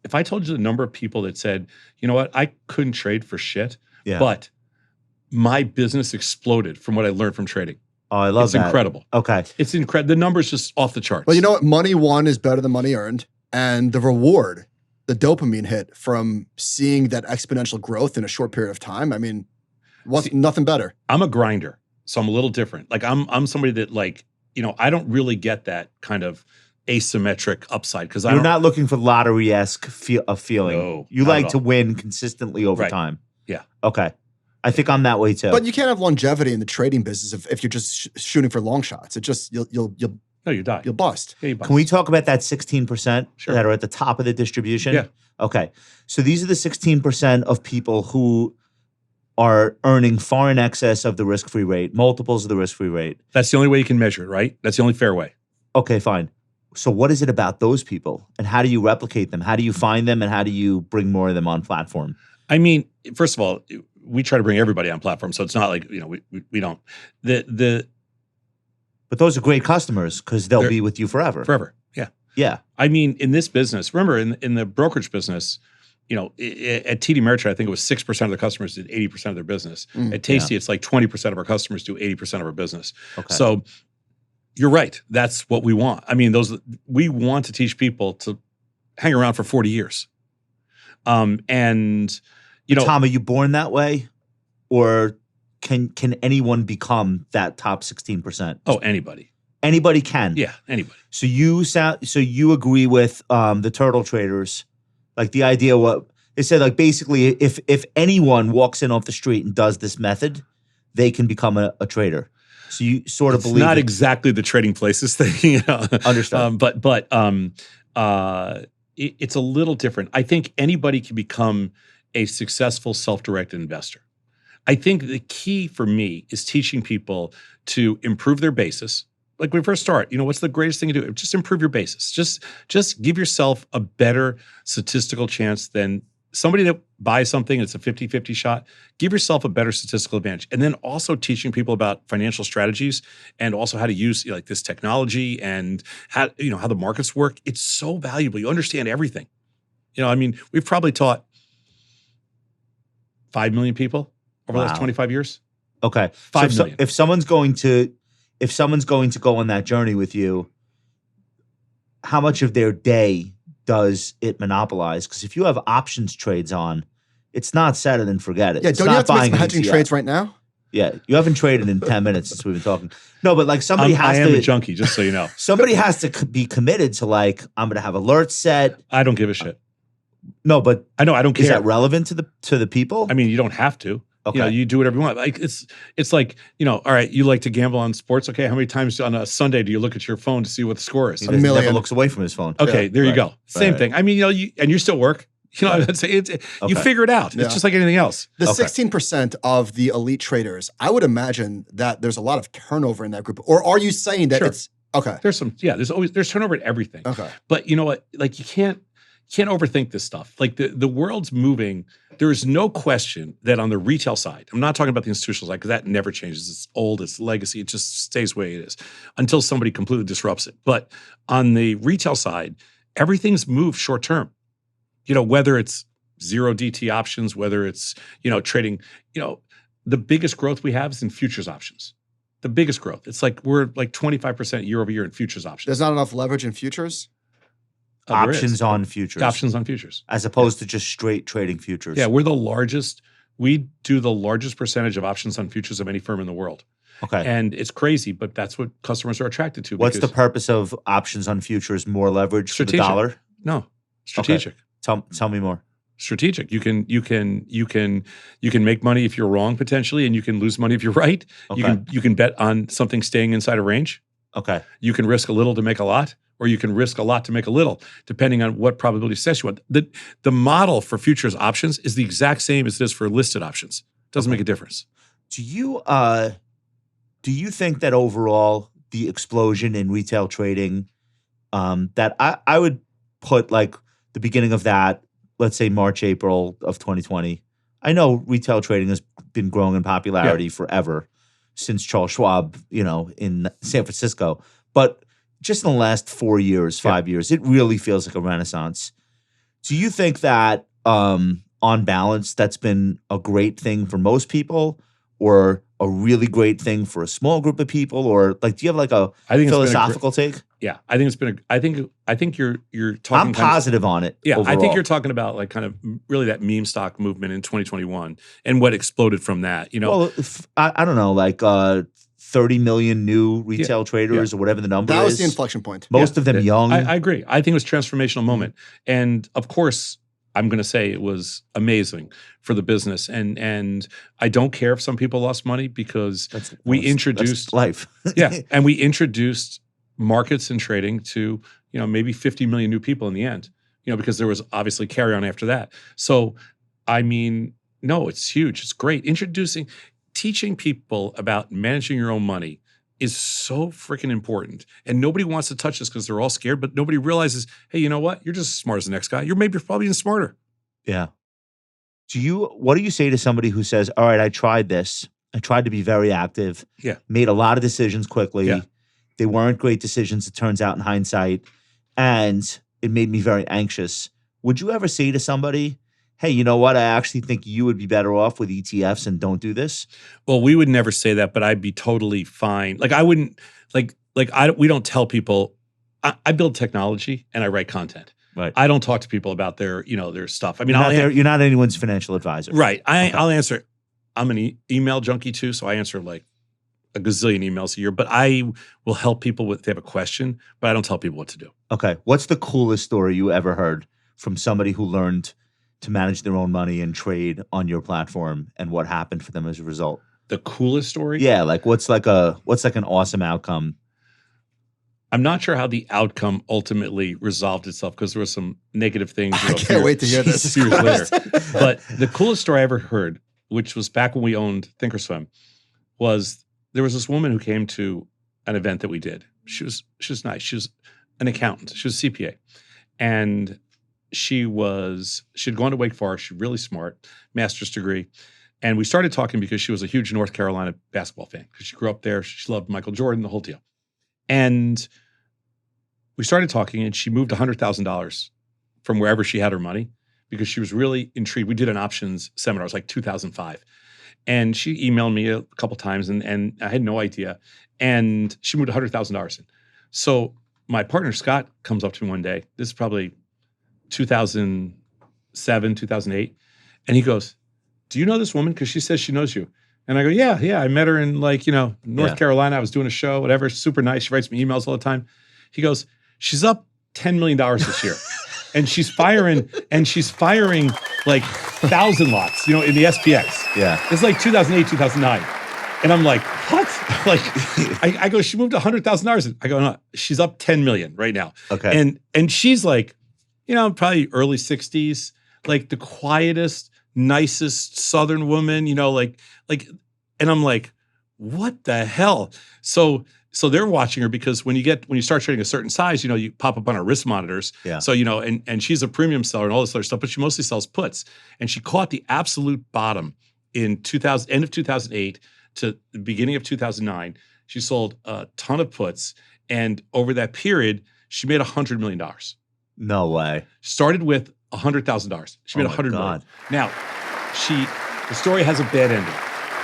if I told you the number of people that said, you know what, I couldn't trade for shit, but my business exploded from what I learned from trading. Oh, I love that. It's incredible. Okay. It's incredible. The number's just off the charts. Well, you know what? Money won is better than money earned. And the reward, the dopamine hit from seeing that exponential growth in a short period of time, I mean, nothing better. I'm a grinder, so I'm a little different. Like I'm somebody that, like, you know, I don't really get that kind of asymmetric upside because you're not looking for lottery-esque feeling. No, you like to win consistently over time. Yeah. Okay. I think I'm that way too. But you can't have longevity in the trading business if you're just shooting for long shots. It just you'll you die. You'll bust. Yeah, you bust. Can we talk about that 16% Sure. that are at the top of the distribution? Yeah. Okay. So these are the 16% of people who are earning far in excess of the risk-free rate, multiples of the risk-free rate. That's the only way you can measure it, right? That's the only fair way. Okay, fine. So what is it about those people? And how do you replicate them? How do you find them? And how do you bring more of them on platform? I mean, first of all, we try to bring everybody on platform. So it's not like, you know, we don't. But those are great customers because they'll be with you forever. Forever, yeah. Yeah. I mean, in this business, remember in the brokerage business, you know, at TD-Ameritrade, I think it was 6% of the customers did 80% of their business. At Tasty, it's like 20% of our customers do 80% of our business. Okay. So you're right. That's what we want. I mean, we want to teach people to hang around for 40 years. And, you know. Tom, are you born that way? Or can anyone become that top 16%? Oh, anybody. Anybody can. Yeah, anybody. So you agree with the turtle traders, like the idea what they said, like basically if anyone walks in off the street and does this method, they can become a trader. So you sort of believe not exactly the trading places thing, you know. Understand. But it's a little different. I think anybody can become a successful self-directed investor. I think the key for me is teaching people to improve their basis. Like when we first start, you know, what's the greatest thing to do? Just improve your basis. Just give yourself a better statistical chance than somebody that buys something. It's a 50-50 shot. Give yourself a better statistical advantage. And then also teaching people about financial strategies and also how to use, you know, like this technology and how the markets work. It's so valuable. You understand everything. You know, I mean, we've probably taught 5 million people over the last 25 years. Okay. 5 million. If someone's going to go on that journey with you, how much of their day does it monopolize? Because if you have options trades on, it's not set it and forget it. Yeah, it's don't not you have to make some buying hedging trades right now? Yeah, you haven't traded in 10 minutes since we've been talking. No, but like somebody has to. I am a junkie, just so you know. Somebody has to be committed to, like, I'm going to have alerts set. I don't give a shit. No, but I know I don't care. Is that relevant to the people? I mean, you don't have to. Okay. You know, you do whatever you want. Like it's like, you know, all right, you like to gamble on sports. Okay, how many times on a Sunday do you look at your phone to see what the score is? He never looks away from his phone. Okay, there you go. Same thing. I mean, you know, and you still work. You know, I'd say you figure it out. Yeah. It's just like anything else. The 16% of the elite traders, I would imagine that there's a lot of turnover in that group. Or are you saying that it's okay? There's turnover in everything. Okay. But you know what? Like you can't overthink this stuff. Like the world's moving. There is no question that on the retail side, I'm not talking about the institutional side because that never changes. It's old, it's legacy, it just stays the way it is until somebody completely disrupts it. But on the retail side, everything's moved short term. You know, whether it's zero DT options, whether it's, you know, trading, you know, the biggest growth we have is in futures options. The biggest growth. It's like we're like 25% year over year in futures options. There's not enough leverage in futures? Options on futures. Options on futures. As opposed to just straight trading futures. Yeah, we're the largest. We do the largest percentage of options on futures of any firm in the world. Okay. And it's crazy, but that's what customers are attracted to. What's the purpose of options on futures? More leverage for the dollar? No, strategic. Okay. Tell me more. Strategic. You can make money if you're wrong potentially, and you can lose money if you're right. Okay. You can bet on something staying inside a range. Okay. You can risk a little to make a lot, or you can risk a lot to make a little, depending on what probability success you want. The model for futures options is the exact same as it is for listed options. Doesn't make a difference. Do you think that overall the explosion in retail trading, that I would put like the beginning of that, let's say March, April of 2020. I know retail trading has been growing in popularity forever since Charles Schwab, you know, in San Francisco. But just in the last 4 years, 5 years, it really feels like a renaissance. Do you think that on balance, that's been a great thing for most people, or a really great thing for a small group of people, or like, do you have like a philosophical take? Yeah, I think it's been. I think you're talking. I'm positive on it. Yeah, overall. I think you're talking about like kind of really that meme stock movement in 2021 and what exploded from that. You know, well, I don't know, like 30 million new retail traders or whatever the number is. That was the inflection point. Most of them young. I agree. I think it was a transformational moment, and of course, I'm going to say it was amazing for the business. And I don't care if some people lost money because we introduced life. And we introduced markets and trading to, you know, maybe 50 million new people in the end, you know, because there was obviously carry on after that. So, I mean, no, it's huge. It's great. Teaching people about managing your own money is so freaking important. And nobody wants to touch this because they're all scared, but nobody realizes, hey, you know what? You're just as smart as the next guy. You're probably even smarter. Yeah. What do you say to somebody who says, all right, I tried this. I tried to be very active. Yeah. Made a lot of decisions quickly. Yeah. They weren't great decisions, it turns out, in hindsight. And it made me very anxious. Would you ever say to somebody, hey, you know what? I actually think you would be better off with ETFs and don't do this? Well, we would never say that, but I'd be totally fine. Like I wouldn't, we don't tell people, I build technology and I write content. Right. I don't talk to people about their stuff. I mean, you're not anyone's financial advisor. Right. I'll answer. I'm an email junkie too, so I answer like a gazillion emails a year, but I will help people if they have a question, but I don't tell people what to do. Okay. What's the coolest story you ever heard from somebody who learned to manage their own money and trade on your platform, and what happened for them as a result? The coolest story? Yeah, like what's like an awesome outcome? I'm not sure how the outcome ultimately resolved itself because there were some negative things. I can't wait to hear this. Years later. But the coolest story I ever heard, which was back when we owned thinkorswim, was there was this woman who came to an event that we did. She was nice. She was an accountant. She was a CPA. And she'd gone to Wake Forest. She's really smart, master's degree. And we started talking because she was a huge North Carolina basketball fan because she grew up there. She loved Michael Jordan, the whole deal. And we started talking, and she moved $100,000 from wherever she had her money because she was really intrigued. We did an options seminar. It was like 2005. And she emailed me a couple times, and I had no idea. And she moved $100,000 in. So my partner, Scott, comes up to me one day. This is probably 2007, 2008. And he goes, do you know this woman? Because she says she knows you. And I go, yeah. I met her in North Carolina. I was doing a show, whatever. Super nice. She writes me emails all the time. He goes, she's up $10 million this year. and she's firing like 1,000 lots, in the SPX. Yeah. It's like 2008, 2009. And I'm like, what? I go, she moved $100,000. I go, no, she's up 10 million right now. Okay. And she's like, probably early 60s. like the quietest, nicest Southern woman, and I'm like, what the hell? So they're watching her because when you start trading a certain size, you pop up on our wrist monitors. Yeah. So, and she's a premium seller and all this other stuff, but she mostly sells puts. And she caught the absolute bottom in end of 2008 to the beginning of 2009. She sold a ton of puts. And over that period, she made $100 million. No way. Started with $100,000. She made $100 million. Now, the story has a bad ending.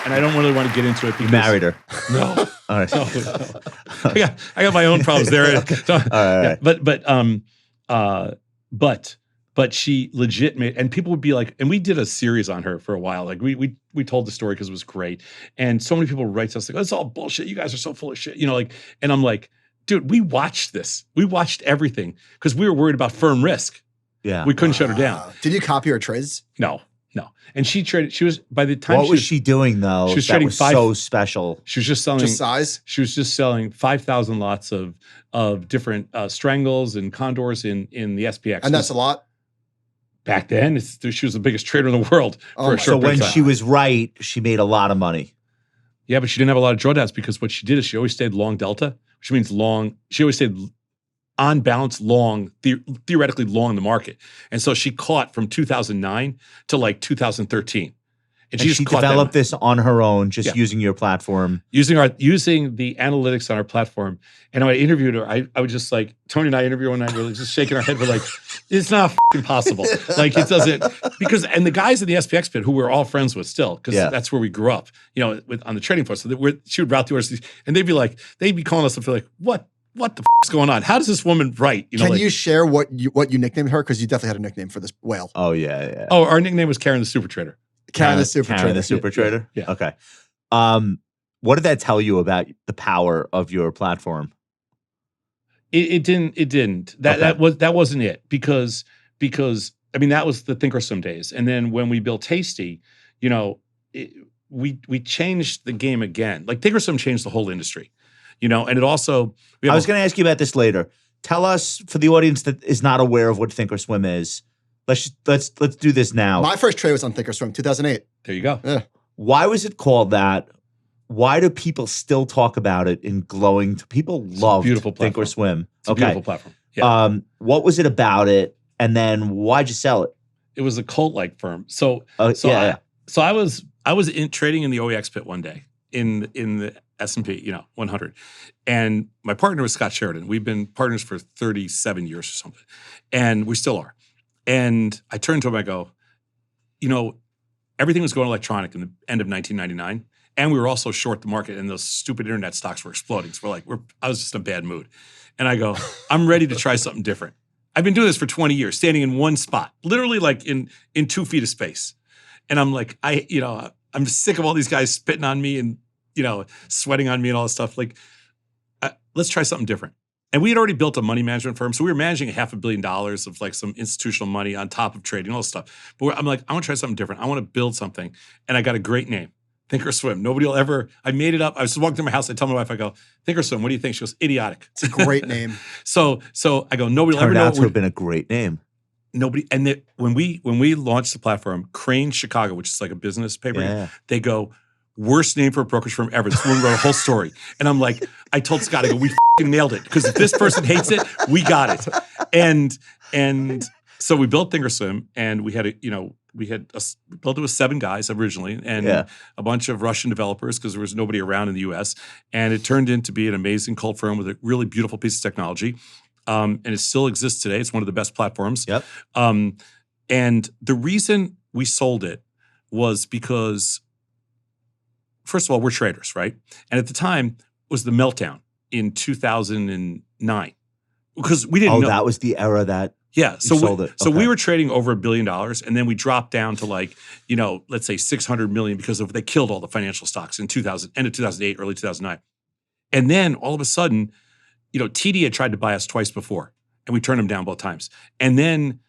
And I don't really want to get into it because— You married her. No. All right. No. I got my own problems there. Okay. All right. But she legit made, and people would be like, and we did a series on her for a while. Like we told the story because it was great. And so many people write to us like, oh, it's all bullshit. You guys are so full of shit. And I'm like, dude, we watched this. We watched everything because we were worried about firm risk. Yeah. We couldn't shut her down. Did you copy her trades? No. And she traded, by the time what was she doing though? She was that trading was so special. She was just selling— Just size? She was just selling 5,000 lots of different strangles and condors in the SPX. And that's a lot? Back then, she was the biggest trader in the world for a So short when period of she time. was right, she made a lot of money. Yeah, but she didn't have a lot of drawdowns because what she did is she always stayed long delta, which means long. She always stayed on balance long, theoretically long the market. And so she caught from 2009 to like 2013. And she just developed this on her own, just using your platform. Using the analytics on our platform. And when I interviewed her, I was just like, Tony and I interviewed her one night, we were just shaking our head. We're like, it's not f***ing possible. Like it doesn't, and the guys in the SPX pit who we're all friends with still, because that's where we grew up, on the trading floor. So she would route the orders and they'd be calling us up and like, what the f*** is going on? How does this woman write? Can you share what you nicknamed her? Because you definitely had a nickname for this whale. Oh, yeah. Oh, our nickname was Karen the Super Trader. Karen the Super Trader. The Super Trader? Yeah. Okay. What did that tell you about the power of your platform? It didn't. That wasn't it because I mean that was the thinkorswim days. And then when we built Tasty, we changed the game again. Like thinkorswim changed the whole industry. And it also— I was going to ask you about this later. Tell us, for the audience that is not aware of what thinkorswim is, let's do this now. My first trade was on thinkorswim, 2008. There you go. Yeah. Why was it called that? Why do people still talk about it in glowing? People love thinkorswim. It's a beautiful platform. Yeah. What was it about it? And then why'd you sell it? It was a cult-like firm. So I was trading in the OEX pit one day in the S&P, 100. And my partner was Scott Sheridan. We've been partners for 37 years or something. And we still are. And I turned to him, I go, everything was going electronic in the end of 1999. And we were also short the market and those stupid internet stocks were exploding. So I was just in a bad mood. And I go, I'm ready to try something different. I've been doing this for 20 years, standing in one spot, literally like in 2 feet of space. And I'm like, I'm sick of all these guys spitting on me and, sweating on me and all this stuff. Like, let's try something different. And we had already built a money management firm. So we were managing $500 million of like some institutional money on top of trading, all this stuff. But I'm like, I want to try something different. I want to build something. And I got a great name, Thinkorswim. Nobody will ever— I made it up. I was walking through my house. I tell my wife, I go, Thinkorswim, what do you think? She goes, idiotic. It's a great name. So I go, nobody will ever know. Turned out to have been a great name. Nobody. And when we launched the platform, Crane Chicago, which is like a business paper, they go, worst name for a brokerage firm ever. This woman wrote a whole story. And I'm like, I told Scott, I go, we f***ing nailed it. Because if this person hates it, we got it. And so we built Thinkorswim and we built it with 7 guys originally and a bunch of Russian developers because there was nobody around in the US. And it turned into be an amazing cult firm with a really beautiful piece of technology. And it still exists today. It's one of the best platforms. Yep. And the reason we sold it was because, first of all, we're traders, right? And at the time, it was the meltdown in 2009 because we didn't know. That was the era that sold it. So we were trading over $1 billion and then we dropped down to like, let's say 600 million because they killed all the financial stocks in end of 2008, early 2009. And then all of a sudden, TD had tried to buy us twice before and we turned them down both times. And then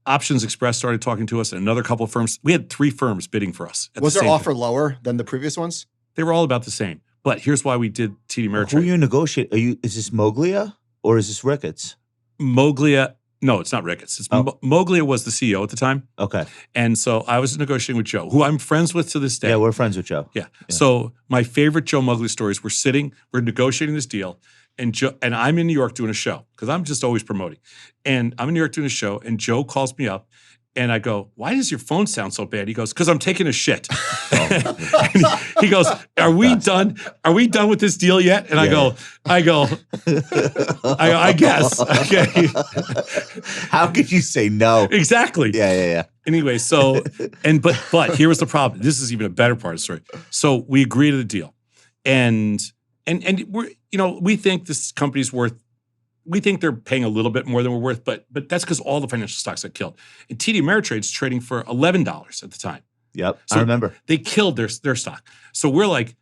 Options Express started talking to us and another couple of firms. We had 3 firms bidding for us. Was their offer lower than the previous ones? They were all about the same. But here's why we did TD-Ameritrade. Who are you negotiating? Is this Moglia or is this Ricketts? Moglia No, it's not Ricketts. It's Moglia was the CEO at the time. Okay. And so I was negotiating with Joe, who I'm friends with to this day. Yeah, we're friends with Joe. Yeah. So my favorite Joe Moglia stories, we're negotiating this deal, and I'm in New York doing a show because I'm just always promoting. And I'm in New York doing a show, and Joe calls me up, and I go, "Why does your phone sound so bad?" He goes, "Because I'm taking a shit." And he goes, "Are we done? Are we done with this deal yet?" And I go, I guess. Okay. How could you say no? Exactly. Yeah. Anyway, so but here was the problem. This is even a better part of the story. So we agree to the deal, and we're we think this company's worth. We think they're paying a little bit more than we're worth, but that's because all the financial stocks got killed. And TD-Ameritrade's trading for $11 at the time. Yep, so I remember. They killed their stock. So we're like,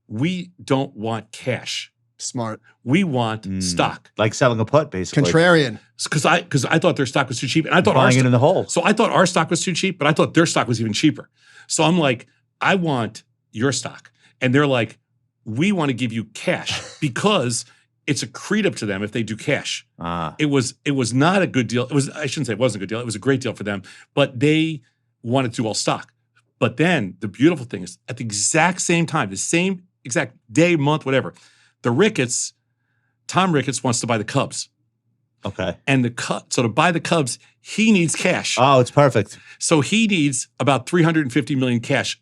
we don't want cash. Smart. We want stock. Like selling a put, basically. Contrarian. Because I thought their stock was too cheap, and I thought buying it in the hole. So I thought our stock was too cheap, but I thought their stock was even cheaper. So I'm like, I want your stock, and they're like, we want to give you cash because it's accretive to them if they do cash. It was not a good deal. I shouldn't say it wasn't a good deal. It was a great deal for them, but they wanted to do all stock. But then the beautiful thing is at the exact same time, the same exact day, month, whatever, Tom Ricketts wants to buy the Cubs. Okay. And so to buy the Cubs, he needs cash. Oh, it's perfect. So he needs about $350 million cash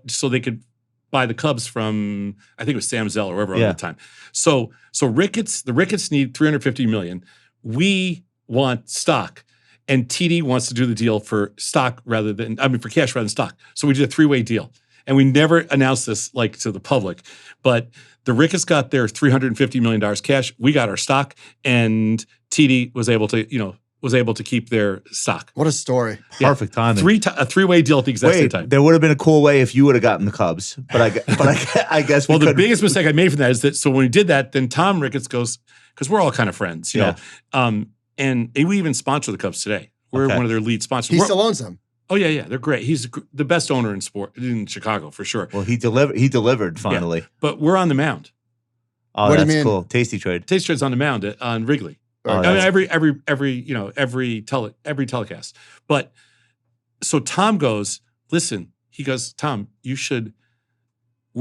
so they could buy the Cubs from, I think it was Sam Zell or whoever at the time. So the Ricketts need $350 million. We want stock. And TD wants to do the deal for stock for cash rather than stock. So we did a three-way deal. And we never announced this to the public. But the Ricketts got their $350 million cash. We got our stock, and TD was able to keep their stock. What a story. Perfect timing. A three-way deal at the exact same time. There would have been a cool way if you would have gotten the Cubs, but I guess the biggest mistake I made from that is that when we did that, then Tom Ricketts goes, because we're all kind of friends, you know, and we even sponsor the Cubs today. We're one of their lead sponsors. He still owns them. Oh yeah, they're great. He's the best owner in sport in Chicago for sure. Well, he delivered finally. Yeah. But we're on the mound. Oh, that's cool. TastyTrade. TastyTrade's on the mound on Wrigley. Oh, every telecast. But so Tom goes, listen. He goes, Tom, we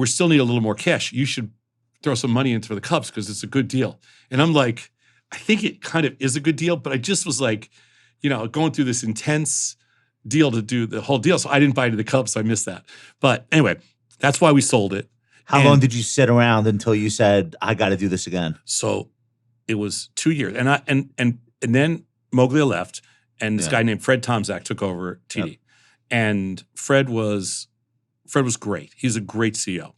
still need a little more cash. You should throw some money into the Cubs because it's a good deal. And I'm like, I think it kind of is a good deal, but I just was like, going through this intense deal to do the whole deal. So I didn't buy into the Cubs, so I missed that. But anyway, that's why we sold it. How long did you sit around until you said, I got to do this again? So it was 2 years. And then Moglia left, and this guy named Fred Tomczak took over TD. Yep. And Fred was great. He's a great CEO.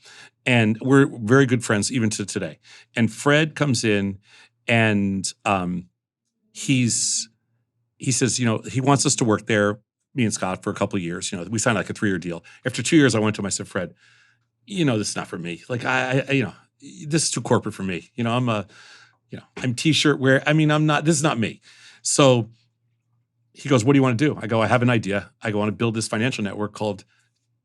And we're very good friends even to today. And Fred comes in and he says, he wants us to work there, me and Scott, for a couple of years. We signed like a 3-year deal. After 2 years, I went to him, I said, Fred, this is not for me. Like this is too corporate for me. I'm t-shirt wear. This is not me. So he goes, what do you want to do? I go, I have an idea. I want to build this financial network called,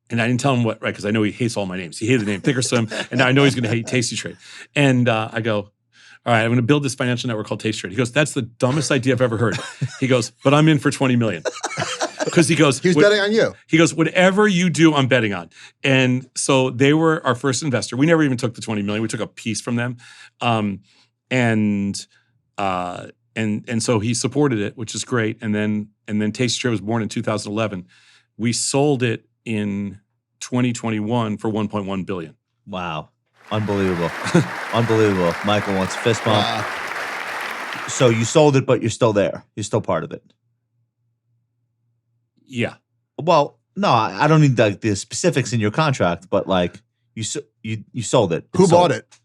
and I didn't tell him what, right? Because I know he hates all my names. He hated the name Thinkorswim, and now I know he's going to hate TastyTrade. And I go, all right, I'm going to build this financial network called TastyTrade. He goes, that's the dumbest idea I've ever heard. He goes, but I'm in for $20 million. Because he goes, he's betting on you. He goes, whatever you do, I'm betting on. And so they were our first investor. We never even took the $20 million. We took a piece from them. And so he supported it, which is great. And then TastyTrade was born in 2011. We sold it in 2021 for $1.1 billion. Wow. Unbelievable. Unbelievable. Michael wants a fist bump. So you sold it, but you're still there. You're still part of it. Yeah. Well, no, I don't need the specifics in your contract, but like you sold it. Who bought it?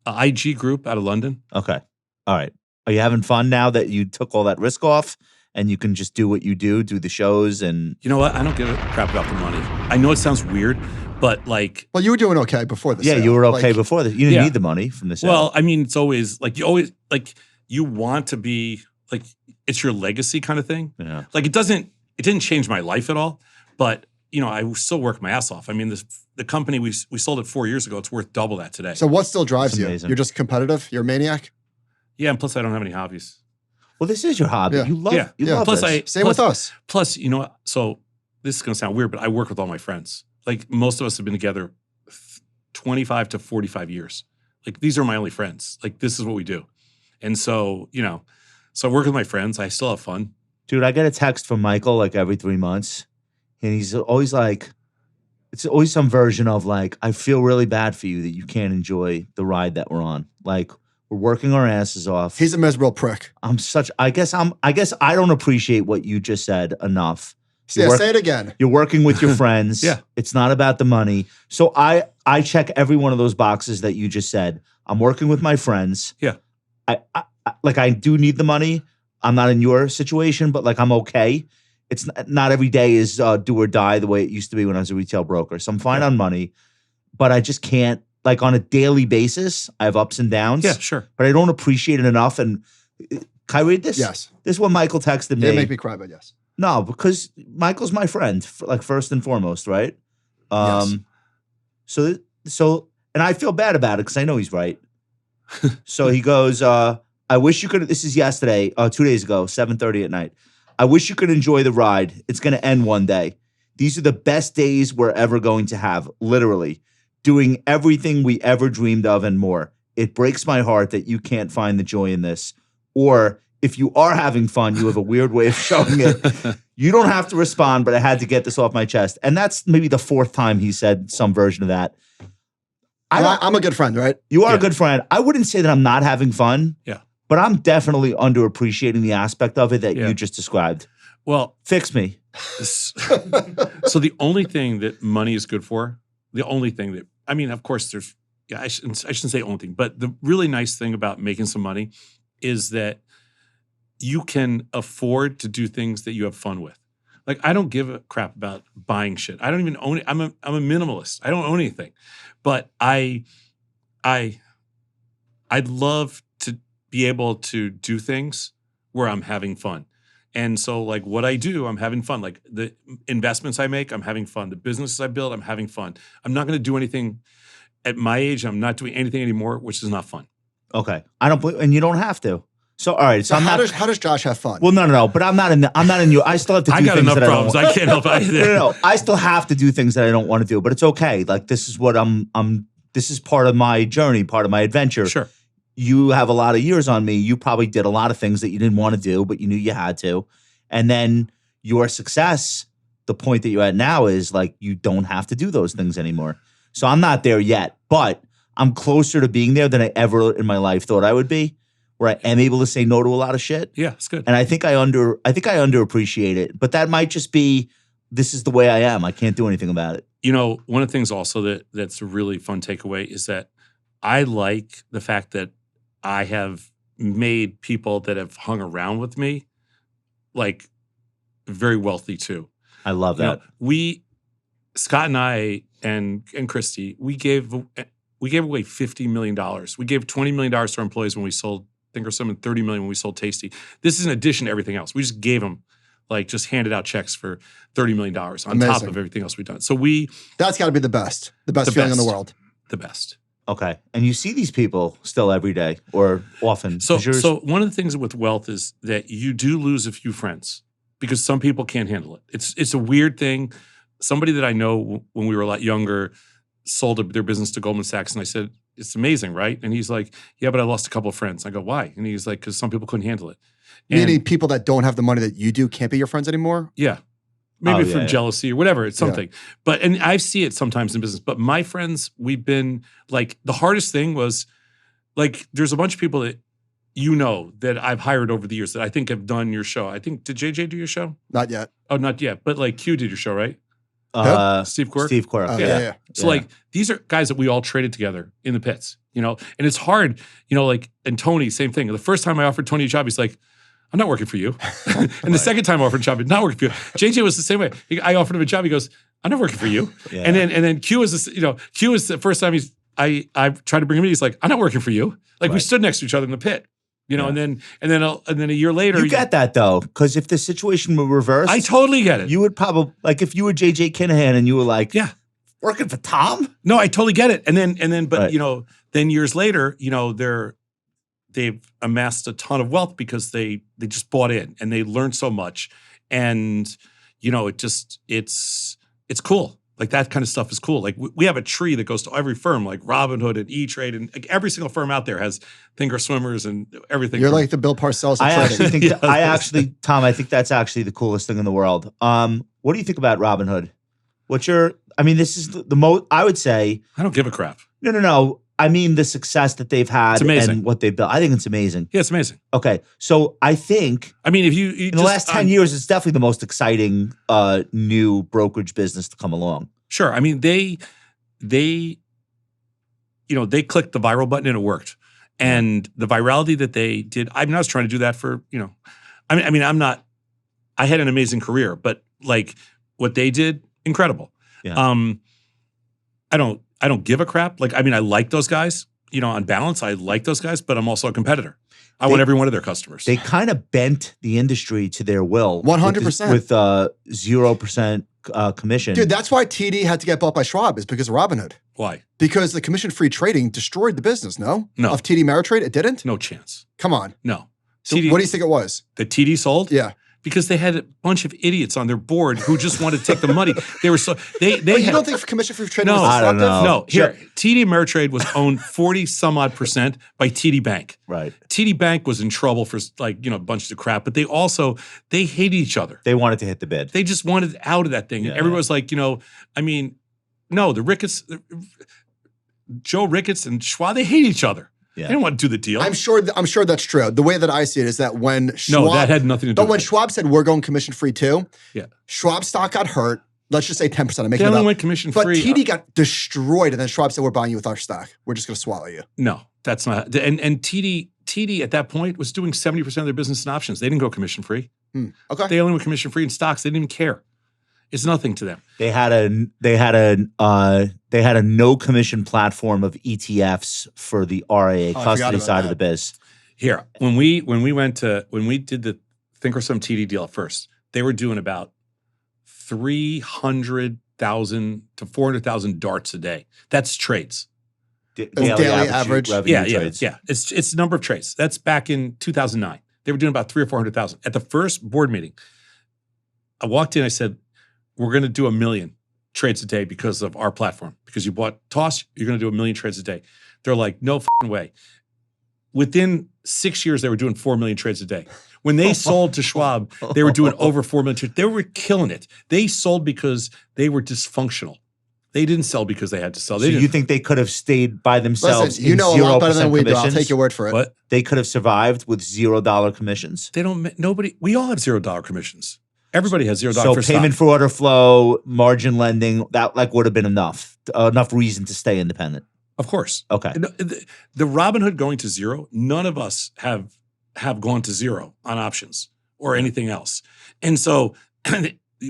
IG Group out of London. Okay. All right. Are you having fun now that you took all that risk off and you can just do what you do the shows and... You know what? I don't give a crap about the money. I know it sounds weird, but like... Well, you were doing okay before the sale. Yeah, you were okay before this. You didn't need the money from the sale. Well, it's always like you want to be like, it's your legacy kind of thing. Yeah. Like it didn't change my life at all, but I still work my ass off. The company, we sold it 4 years ago. It's worth double that today. So what still drives you? You're just competitive? You're a maniac? Yeah, and plus I don't have any hobbies. Well, this is your hobby. Yeah. You love, Yeah. you Yeah. love Plus, this. Same with us. Plus, you know, so this is going to sound weird, but I work with all my friends. Like most of us have been together 25 to 45 years. Like these are my only friends. Like this is what we do. And so, you know, so I work with my friends. I still have fun. Dude, I get a text from Michael like every 3 months. And he's always like, it's always some version of like, I feel really bad for you that you can't enjoy the ride that we're on. Like, we're working our asses off. He's a miserable prick. I guess I don't appreciate what you just said enough. Yeah, say it again. You're working with your friends. Yeah. It's not about the money. So I check every one of those boxes that you just said. I'm working with my friends. Yeah. I do need the money. I'm not in your situation, but like I'm okay. It's not every day is do or die the way it used to be when I was a retail broker. So I'm fine on money, but I just can't, like on a daily basis, I have ups and downs. Yeah, sure. But I don't appreciate it enough. And can I read this? Yes. This is what Michael texted me. Didn't make me cry, but yes. No, because Michael's my friend, like first and foremost, right? Yes. So, and I feel bad about it because I know he's right. So he goes, I wish you could, this is yesterday, 2 days ago, 7:30 at night. I wish you could enjoy the ride. It's going to end one day. These are the best days we're ever going to have, literally. Doing everything we ever dreamed of and more. It breaks my heart that you can't find the joy in this. Or if you are having fun, you have a weird way of showing it. You don't have to respond, but I had to get this off my chest. And that's maybe the fourth time he said some version of that. I'm a good friend, right? You are a good friend. I wouldn't say that I'm not having fun. Yeah. But I'm definitely underappreciating the aspect of it that you just described. Well, fix me. So the only thing that money is good for, the only thing that, I mean, of course, there's, yeah, I shouldn't say only thing, but the really nice thing about making some money is that you can afford to do things that you have fun with. Like, I don't give a crap about buying shit. I don't even own it. I'm a minimalist. I don't own anything. But I'd love to be able to do things where I'm having fun. And so like what I do, I'm having fun. Like the investments I make, I'm having fun. The businesses I build, I'm having fun. I'm not going to do anything at my age. I'm not doing anything anymore, which is not fun. Okay. I don't believe, and you don't have to. So, all right. So how does Josh have fun? Well, no. But I'm not in you. I still have to do I got things enough that problems. I can't help either. No. I still have to do things that I don't want to do, but it's okay. Like this is what this is part of my journey, part of my adventure. Sure. You have a lot of years on me. You probably did a lot of things that you didn't want to do, but you knew you had to. And then your success, the point that you're at now is like you don't have to do those things anymore. So I'm not there yet, but I'm closer to being there than I ever in my life thought I would be, where I am able to say no to a lot of shit. Yeah, it's good. And I think I underappreciate it. But that might just be, this is the way I am. I can't do anything about it. You know, one of the things also that's a really fun takeaway is that I like the fact that I have made people that have hung around with me like very wealthy too. I love that. You know, Scott and I and Christy, we gave away $50 million. We gave $20 million to our employees when we sold thinkorswim and $30 million when we sold Tasty. This is in addition to everything else. We just gave them, like, just handed out checks for $30 million on top of everything else we've done. So that's got to be the best feeling in the world. The best. Okay. And you see these people still every day or often. So one of the things with wealth is that you do lose a few friends because some people can't handle it. It's a weird thing. Somebody that I know when we were a lot younger sold their business to Goldman Sachs, and I said, it's amazing, right? And he's like, yeah, but I lost a couple of friends. I go, why? And he's like, because some people couldn't handle it. Meaning people that don't have the money that you do can't be your friends anymore? Yeah. Maybe from jealousy or whatever. It's something. Yeah. And I see it sometimes in business. But my friends, we've been like, the hardest thing was like, there's a bunch of people that you know that I've hired over the years that I think have done your show. I think, did JJ do your show? Not yet. Oh, not yet. But like Q did your show, right? Steve Quirk? Steve Quirk. Yeah. So like, these are guys that we all traded together in the pits, you know? And it's hard, you know, like, and Tony, same thing. The first time I offered Tony a job, he's like, I'm not working for you. And the second time I offered a job, not working for you. JJ was the same way. I offered him a job. He goes, I'm not working for you. Yeah. And then Q is this, you know, Q is the first time I tried to bring him in. He's like, I'm not working for you. Like we stood next to each other in the pit, you know. And then a year later, you get that though, because if the situation were reversed, I totally get it. You would probably like if you were JJ Kinahan and you were like, working for Tom. No, I totally get it. And then, but you know, then years later, you know, they've amassed a ton of wealth because they just bought in and they learned so much. And, it's cool. Like that kind of stuff is cool. Like we have a tree that goes to every firm, like Robinhood and E-Trade, and like every single firm out there has thinkorswimmers and everything. You're like the Bill Parcells. I actually think Tom, I think that's actually the coolest thing in the world. What do you think about Robinhood? This is the most, I would say. I don't give a crap. No. I mean, the success that they've had and what they've built. I think it's amazing. Yeah, it's amazing. Okay. So I think. If you in the last 10 years, it's definitely the most exciting new brokerage business to come along. Sure. They clicked the viral button and it worked. And the virality that they did, I was trying to do that for, I had an amazing career, but like what they did, incredible. Yeah. I don't give a crap. Like, I like those guys, on balance, I like those guys, but I'm also a competitor. I want every one of their customers. They kind of bent the industry to their will. 100%. With 0% commission. Dude, that's why TD had to get bought by Schwab, is because of Robinhood. Why? Because the commission-free trading destroyed the business, no? No. Of TD-Ameritrade, it didn't? No chance. Come on. No. So what do you think it was? The TD sold? Yeah. Because they had a bunch of idiots on their board who just wanted to take the money. They were so they. But you don't think commission-free trading was I don't disruptive? know. No, here TD-Ameritrade was owned 40-some-odd% by TD Bank. Right. TD Bank was in trouble for a bunch of crap, but they hated each other. They wanted to hit the bid. They just wanted out of that thing. And everyone was like, no, the Ricketts, Joe Ricketts and Schwab, they hate each other. Yeah. They don't want to do the deal. I'm sure that's true. The way that I see it is that when Schwab— No, that had nothing to do But with when it. Schwab said we're going commission-free too, Yeah. Schwab stock got hurt. Let's just say 10%. I'm making They it only up. went commission-free. But TD got destroyed, and then Schwab said, we're buying you with our stock. We're just going to swallow you. No, that's not. And TD at that point was doing 70% of their business in options. They didn't go commission-free. Okay. They only went commission-free in stocks. They didn't even care. It's nothing to them. They had a no commission platform of ETFs for the RIA custody side of the biz. Here, when we did the thinkorswim TD deal at first, they were doing about 300,000 to 400,000 darts a day. That's trades. Daily average revenue trades. Yeah. It's the number of trades. That's back in 2009. They were doing about 300,000 or 400,000. At the first board meeting, I walked in. I said, "We're going to do 1 million trades a day because of our platform. Because you bought Toss, you're going to do 1 million trades a day." They're like, "No f***ing way." Within 6 years, they were doing 4 million trades a day. When they sold to Schwab, they were doing over 4 million trades. They were killing it. They sold because they were dysfunctional. They didn't sell because they had to sell. So you think they could have stayed by themselves? Listen, you know a lot better than we do. I'll take your word for it. What? They could have survived with $0 commissions. They don't. Nobody. We all have $0 commissions. Everybody has $0 So for payment stock. for order flow, margin lending, that would have been enough reason to stay independent. Of course. Okay. The Robinhood going to zero, none of us have gone to zero on options or anything else. And so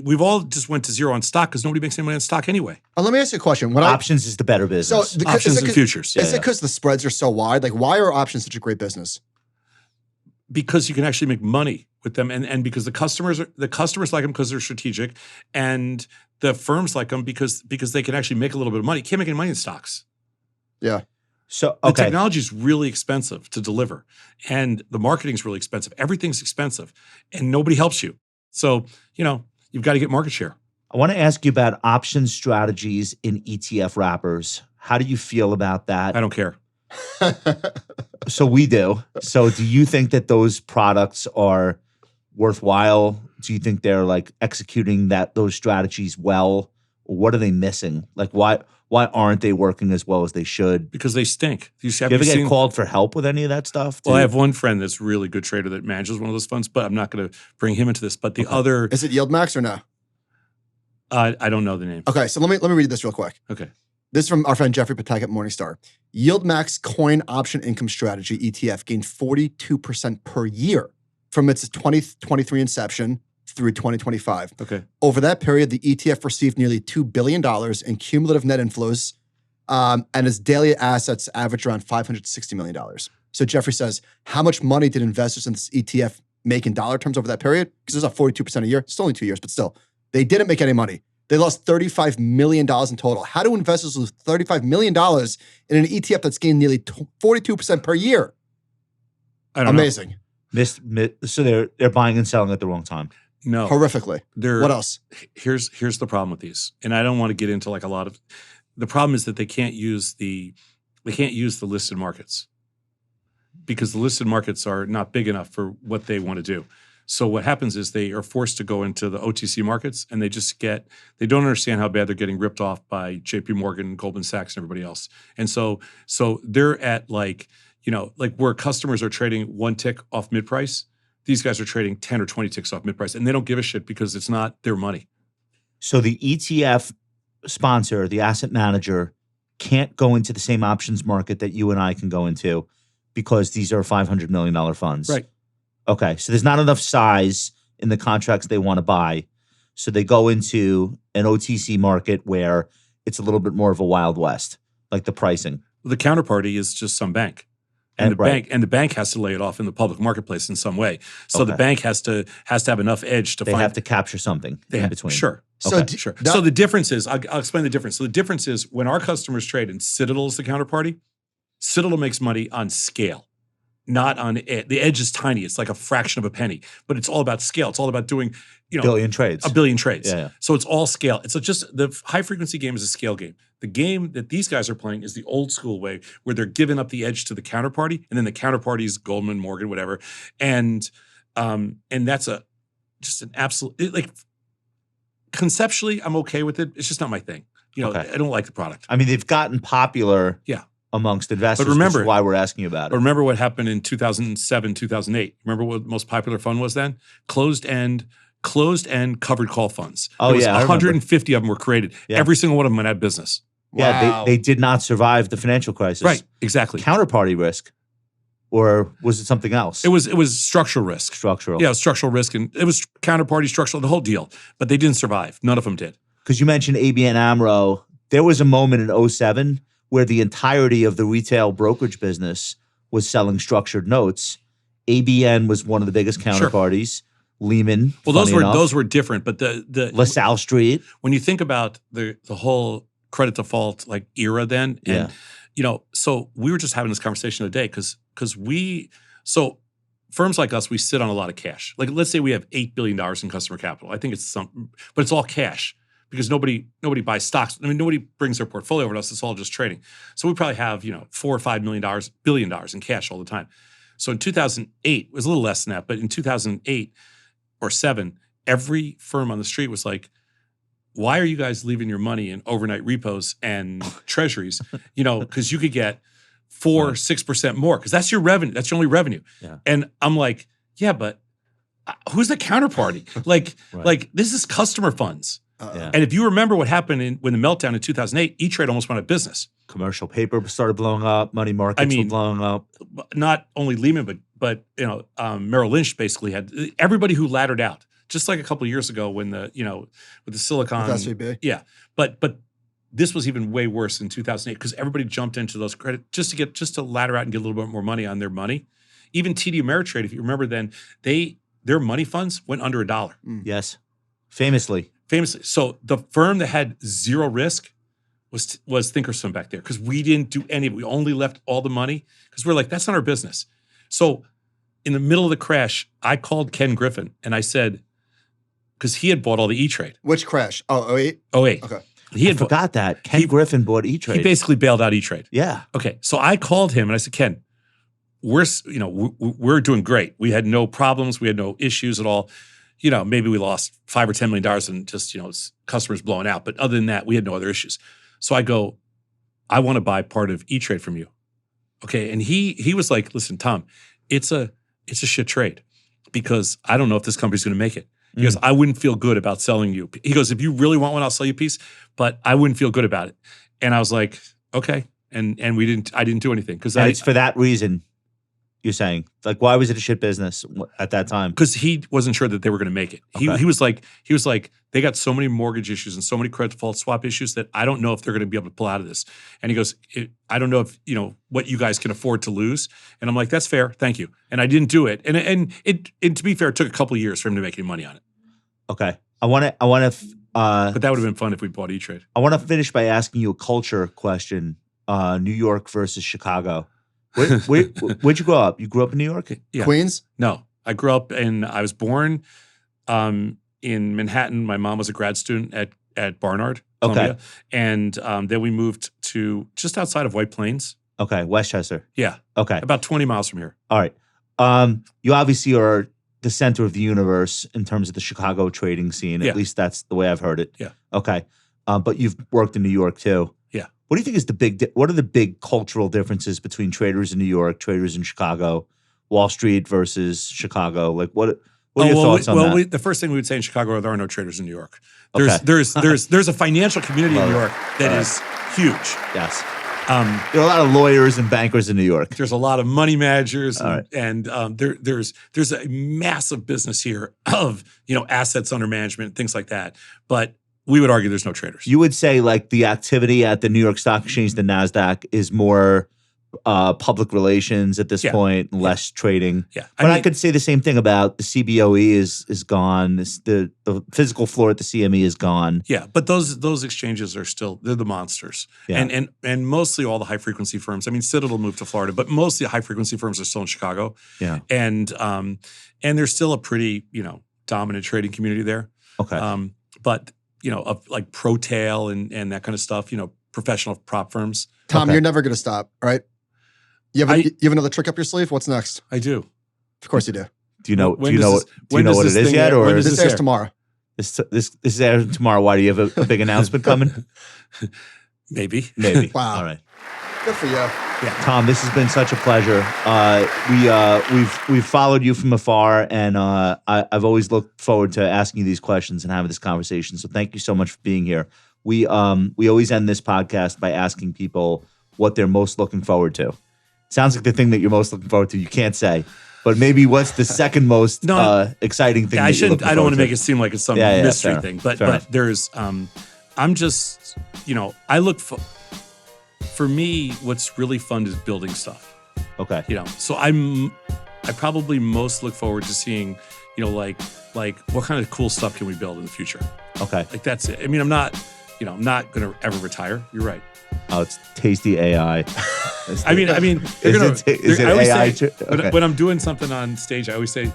we've all just went to zero on stock because nobody makes any money on stock anyway. Let me ask you a question. Options is the better business. Options and futures. Is it because the spreads are so wide? Like, why are options such a great business? Because you can actually make money with them, and because the customers like them because they're strategic, and the firms like them because they can actually make a little bit of money. You can't make any money in stocks. Yeah. So The technology is really expensive to deliver, and the marketing is really expensive. Everything's expensive, and nobody helps you. So you've got to get market share. I want to ask you about option strategies in ETF wrappers. How do you feel about that? I don't care. So we do. So do you think that those products are worthwhile? Do you think they're like executing those strategies well? Or what are they missing? Like why aren't they working as well as they should? Because they stink. Do you ever get called for help with any of that stuff? Well, I have one friend that's a really good trader that manages one of those funds, but I'm not going to bring him into this. But the other— Is it YieldMax or no? I don't know the name. Okay, so let me read this real quick. Okay. This is from our friend Jeffrey Patek at Morningstar. YieldMax Coin Option Income Strategy ETF gained 42% per year from its 2023 inception through 2025. Okay. Over that period, the ETF received nearly $2 billion in cumulative net inflows, and its daily assets averaged around $560 million. So Jeffrey says, how much money did investors in this ETF make in dollar terms over that period? Because it's up 42% a year. It's only 2 years, but still. They didn't make any money. They lost $35 million in total. How do investors lose $35 million in an ETF that's gained nearly 42% per year? I don't Amazing. So they're buying and selling at the wrong time. know. No. Horrifically. What else? Here's the problem with these. And I don't want to get into like a lot of the problem is that they can't use the listed markets because the listed markets are not big enough for what they want to do. So what happens is they are forced to go into the OTC markets and they don't understand how bad they're getting ripped off by JP Morgan, Goldman Sachs, and everybody else. And so they're at like where customers are trading one tick off mid-price, these guys are trading 10 or 20 ticks off mid-price and they don't give a shit because it's not their money. So the ETF sponsor, the asset manager, can't go into the same options market that you and I can go into because these are $500 million funds. Right. Okay. So there's not enough size in the contracts they want to buy. So they go into an OTC market where it's a little bit more of a Wild West, like the pricing. The counterparty is just some bank. And the bank has to lay it off in the public marketplace in some way. So the bank has to have enough edge to they have to capture something in between. Sure. So Sure. So the difference is, I'll explain the difference. So the difference is when our customers trade and Citadel is the counterparty, Citadel makes money on scale, not on the edge is tiny. It's like a fraction of a penny, but it's all about scale. It's all about doing, a billion trades. A billion trades. Yeah. So it's all scale. It's just the high frequency game is a scale game. The game that these guys are playing is the old school way where they're giving up the edge to the counterparty, and then the counterparty is Goldman, Morgan, whatever. And that's just an absolute like conceptually, I'm okay with it. It's just not my thing. I don't like the product. I mean, they've gotten popular amongst investors, but remember, which is why we're asking you about it. But remember what happened in 2007, 2008. Remember what the most popular fund was then? Closed end covered call funds. Oh, there was yeah, 150 of them were created. Yeah. Every single one of them went out of business. Yeah, they did not survive the financial crisis. Right, exactly. Counterparty risk. Or was it something else? It was structural risk. Structural. Yeah, it was structural risk. And it was counterparty structural, the whole deal. But they didn't survive. None of them did. Because you mentioned ABN AMRO. There was a moment in 2007 where the entirety of the retail brokerage business was selling structured notes. ABN was one of the biggest counterparties. Sure. Lehman. Well, those were different. But the LaSalle Street. When you think about the whole credit default like era then, and so we were just having this conversation today because firms like us, we sit on a lot of cash. Like let's say we have $8 billion in customer capital. I think it's something, but it's all cash because nobody buys stocks. I mean, nobody brings their portfolio over to us. It's all just trading. So we probably have, $4 or $5 billion in cash all the time. So in 2008, it was a little less than that, but in 2008 or 7, every firm on the street was like, why are you guys leaving your money in overnight repos and treasuries? Because you could get 4-6% more because that's your revenue. That's your only revenue. Yeah. And I'm like, yeah, but who's the counterparty? Like this is customer funds. And if you remember what happened when the meltdown in 2008, E-Trade almost went out of business. Commercial paper started blowing up. Money markets were blowing up. Not only Lehman, but Merrill Lynch basically had everybody who laddered out. Just like a couple of years ago when with the Silicon, with SVB. Yeah, but this was even way worse in 2008 because everybody jumped into those credit just to ladder out and get a little bit more money on their money. Even TD-Ameritrade, if you remember, then their money funds went under $1. Yes, famously. So the firm that had zero risk was thinkorswim back there because we didn't do any of it. We only left all the money because we're like that's not our business. So in the middle of the crash, I called Ken Griffin and I said. Because he had bought all the E-Trade. Which crash? Oh, 08? 08. Okay. I forgot that. Ken Griffin bought E-Trade. He basically bailed out E-Trade. Yeah. Okay. So I called him and I said, Ken, we're doing great. We had no problems. We had no issues at all. Maybe we lost $5 or $10 million and just, customers blowing out. But other than that, we had no other issues. So I go, I want to buy part of E-Trade from you. Okay. And he was like, listen, Tom, it's a shit trade because I don't know if this company's going to make it. He goes, I wouldn't feel good about selling you. He goes, if you really want one, I'll sell you a piece, but I wouldn't feel good about it. And I was like, okay. And I didn't do anything. Because it's for that reason, you're saying. Like, why was it a shit business at that time? Because he wasn't sure that they were going to make it. Okay. He was like, they got so many mortgage issues and so many credit default swap issues that I don't know if they're going to be able to pull out of this. And he goes, I don't know if, what you guys can afford to lose. And I'm like, that's fair. Thank you. And I didn't do it. And to be fair, it took a couple of years for him to make any money on it. Okay. I want to. But that would have been fun if we bought E-Trade. I want to finish by asking you a culture question. New York versus Chicago. Where'd you grow up? You grew up in New York? Yeah. Queens? No, I grew up I was born in Manhattan. My mom was a grad student at Barnard, Columbia. Okay. And then we moved to just outside of White Plains. Okay, Westchester. Yeah. Okay. About 20 miles from here. All right. You obviously are the center of the universe in terms of the Chicago trading scene. Yeah. At least that's the way I've heard it. Yeah. Okay. But you've worked in New York too. Yeah. What do you think is what are the big cultural differences between traders in New York, traders in Chicago, Wall Street versus Chicago? Like what are your thoughts on that? The first thing we would say in Chicago are there are no traders in New York. Okay. There's a financial community in New York that is huge. Yes. There are a lot of lawyers and bankers in New York. There's a lot of money managers, All and there's a massive business here of assets under management, things like that. But we would argue there's no traders. You would say like the activity at the New York Stock Exchange, the NASDAQ, is more public relations at this point, less trading. Yeah. But I could say the same thing about the CBOE is gone. The physical floor at the CME is gone. Yeah, but those exchanges are still, they're the monsters. Yeah. And mostly all the high frequency firms. I mean, Citadel moved to Florida, but most of the high frequency firms are still in Chicago. Yeah. And there's still a pretty, dominant trading community there. Okay. But of like ProTail and that kind of stuff, professional prop firms. Tom, you're never going to stop, right? You have another trick up your sleeve? What's next? I do. Of course you do. Do you know what it is yet? Or this airs tomorrow. This is airing tomorrow. Why do you have a big announcement coming? Maybe. Wow. All right. Good for you. Yeah. Tom, this has been such a pleasure. We've followed you from afar, and I've always looked forward to asking you these questions and having this conversation. So thank you so much for being here. We always end this podcast by asking people what they're most looking forward to. Sounds like the thing that you're most looking forward to. You can't say, but maybe what's the second most exciting thing? Yeah, I don't want to make it seem like it's some mystery thing, but there's I'm just I look for me. What's really fun is building stuff. Okay. So I probably most look forward to seeing like what kind of cool stuff can we build in the future. Okay. Like that's it. I mean, I'm not going to ever retire. You're right. Oh, it's Tasty AI. I mean, is it AI? When I'm doing something on stage, I always say,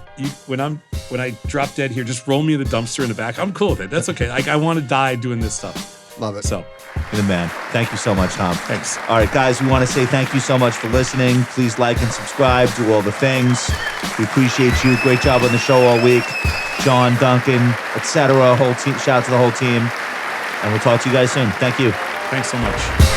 when I drop dead here, just roll me in the dumpster in the back. I'm cool with it. That's okay. Like I want to die doing this stuff. Love it. So, you're the man. Thank you so much, Tom. Thanks. All right, guys, we want to say thank you so much for listening. Please like and subscribe. Do all the things. We appreciate you. Great job on the show all week, John, Duncan, etc. Whole team. Shout out to the whole team. And we'll talk to you guys soon. Thank you. Thanks so much.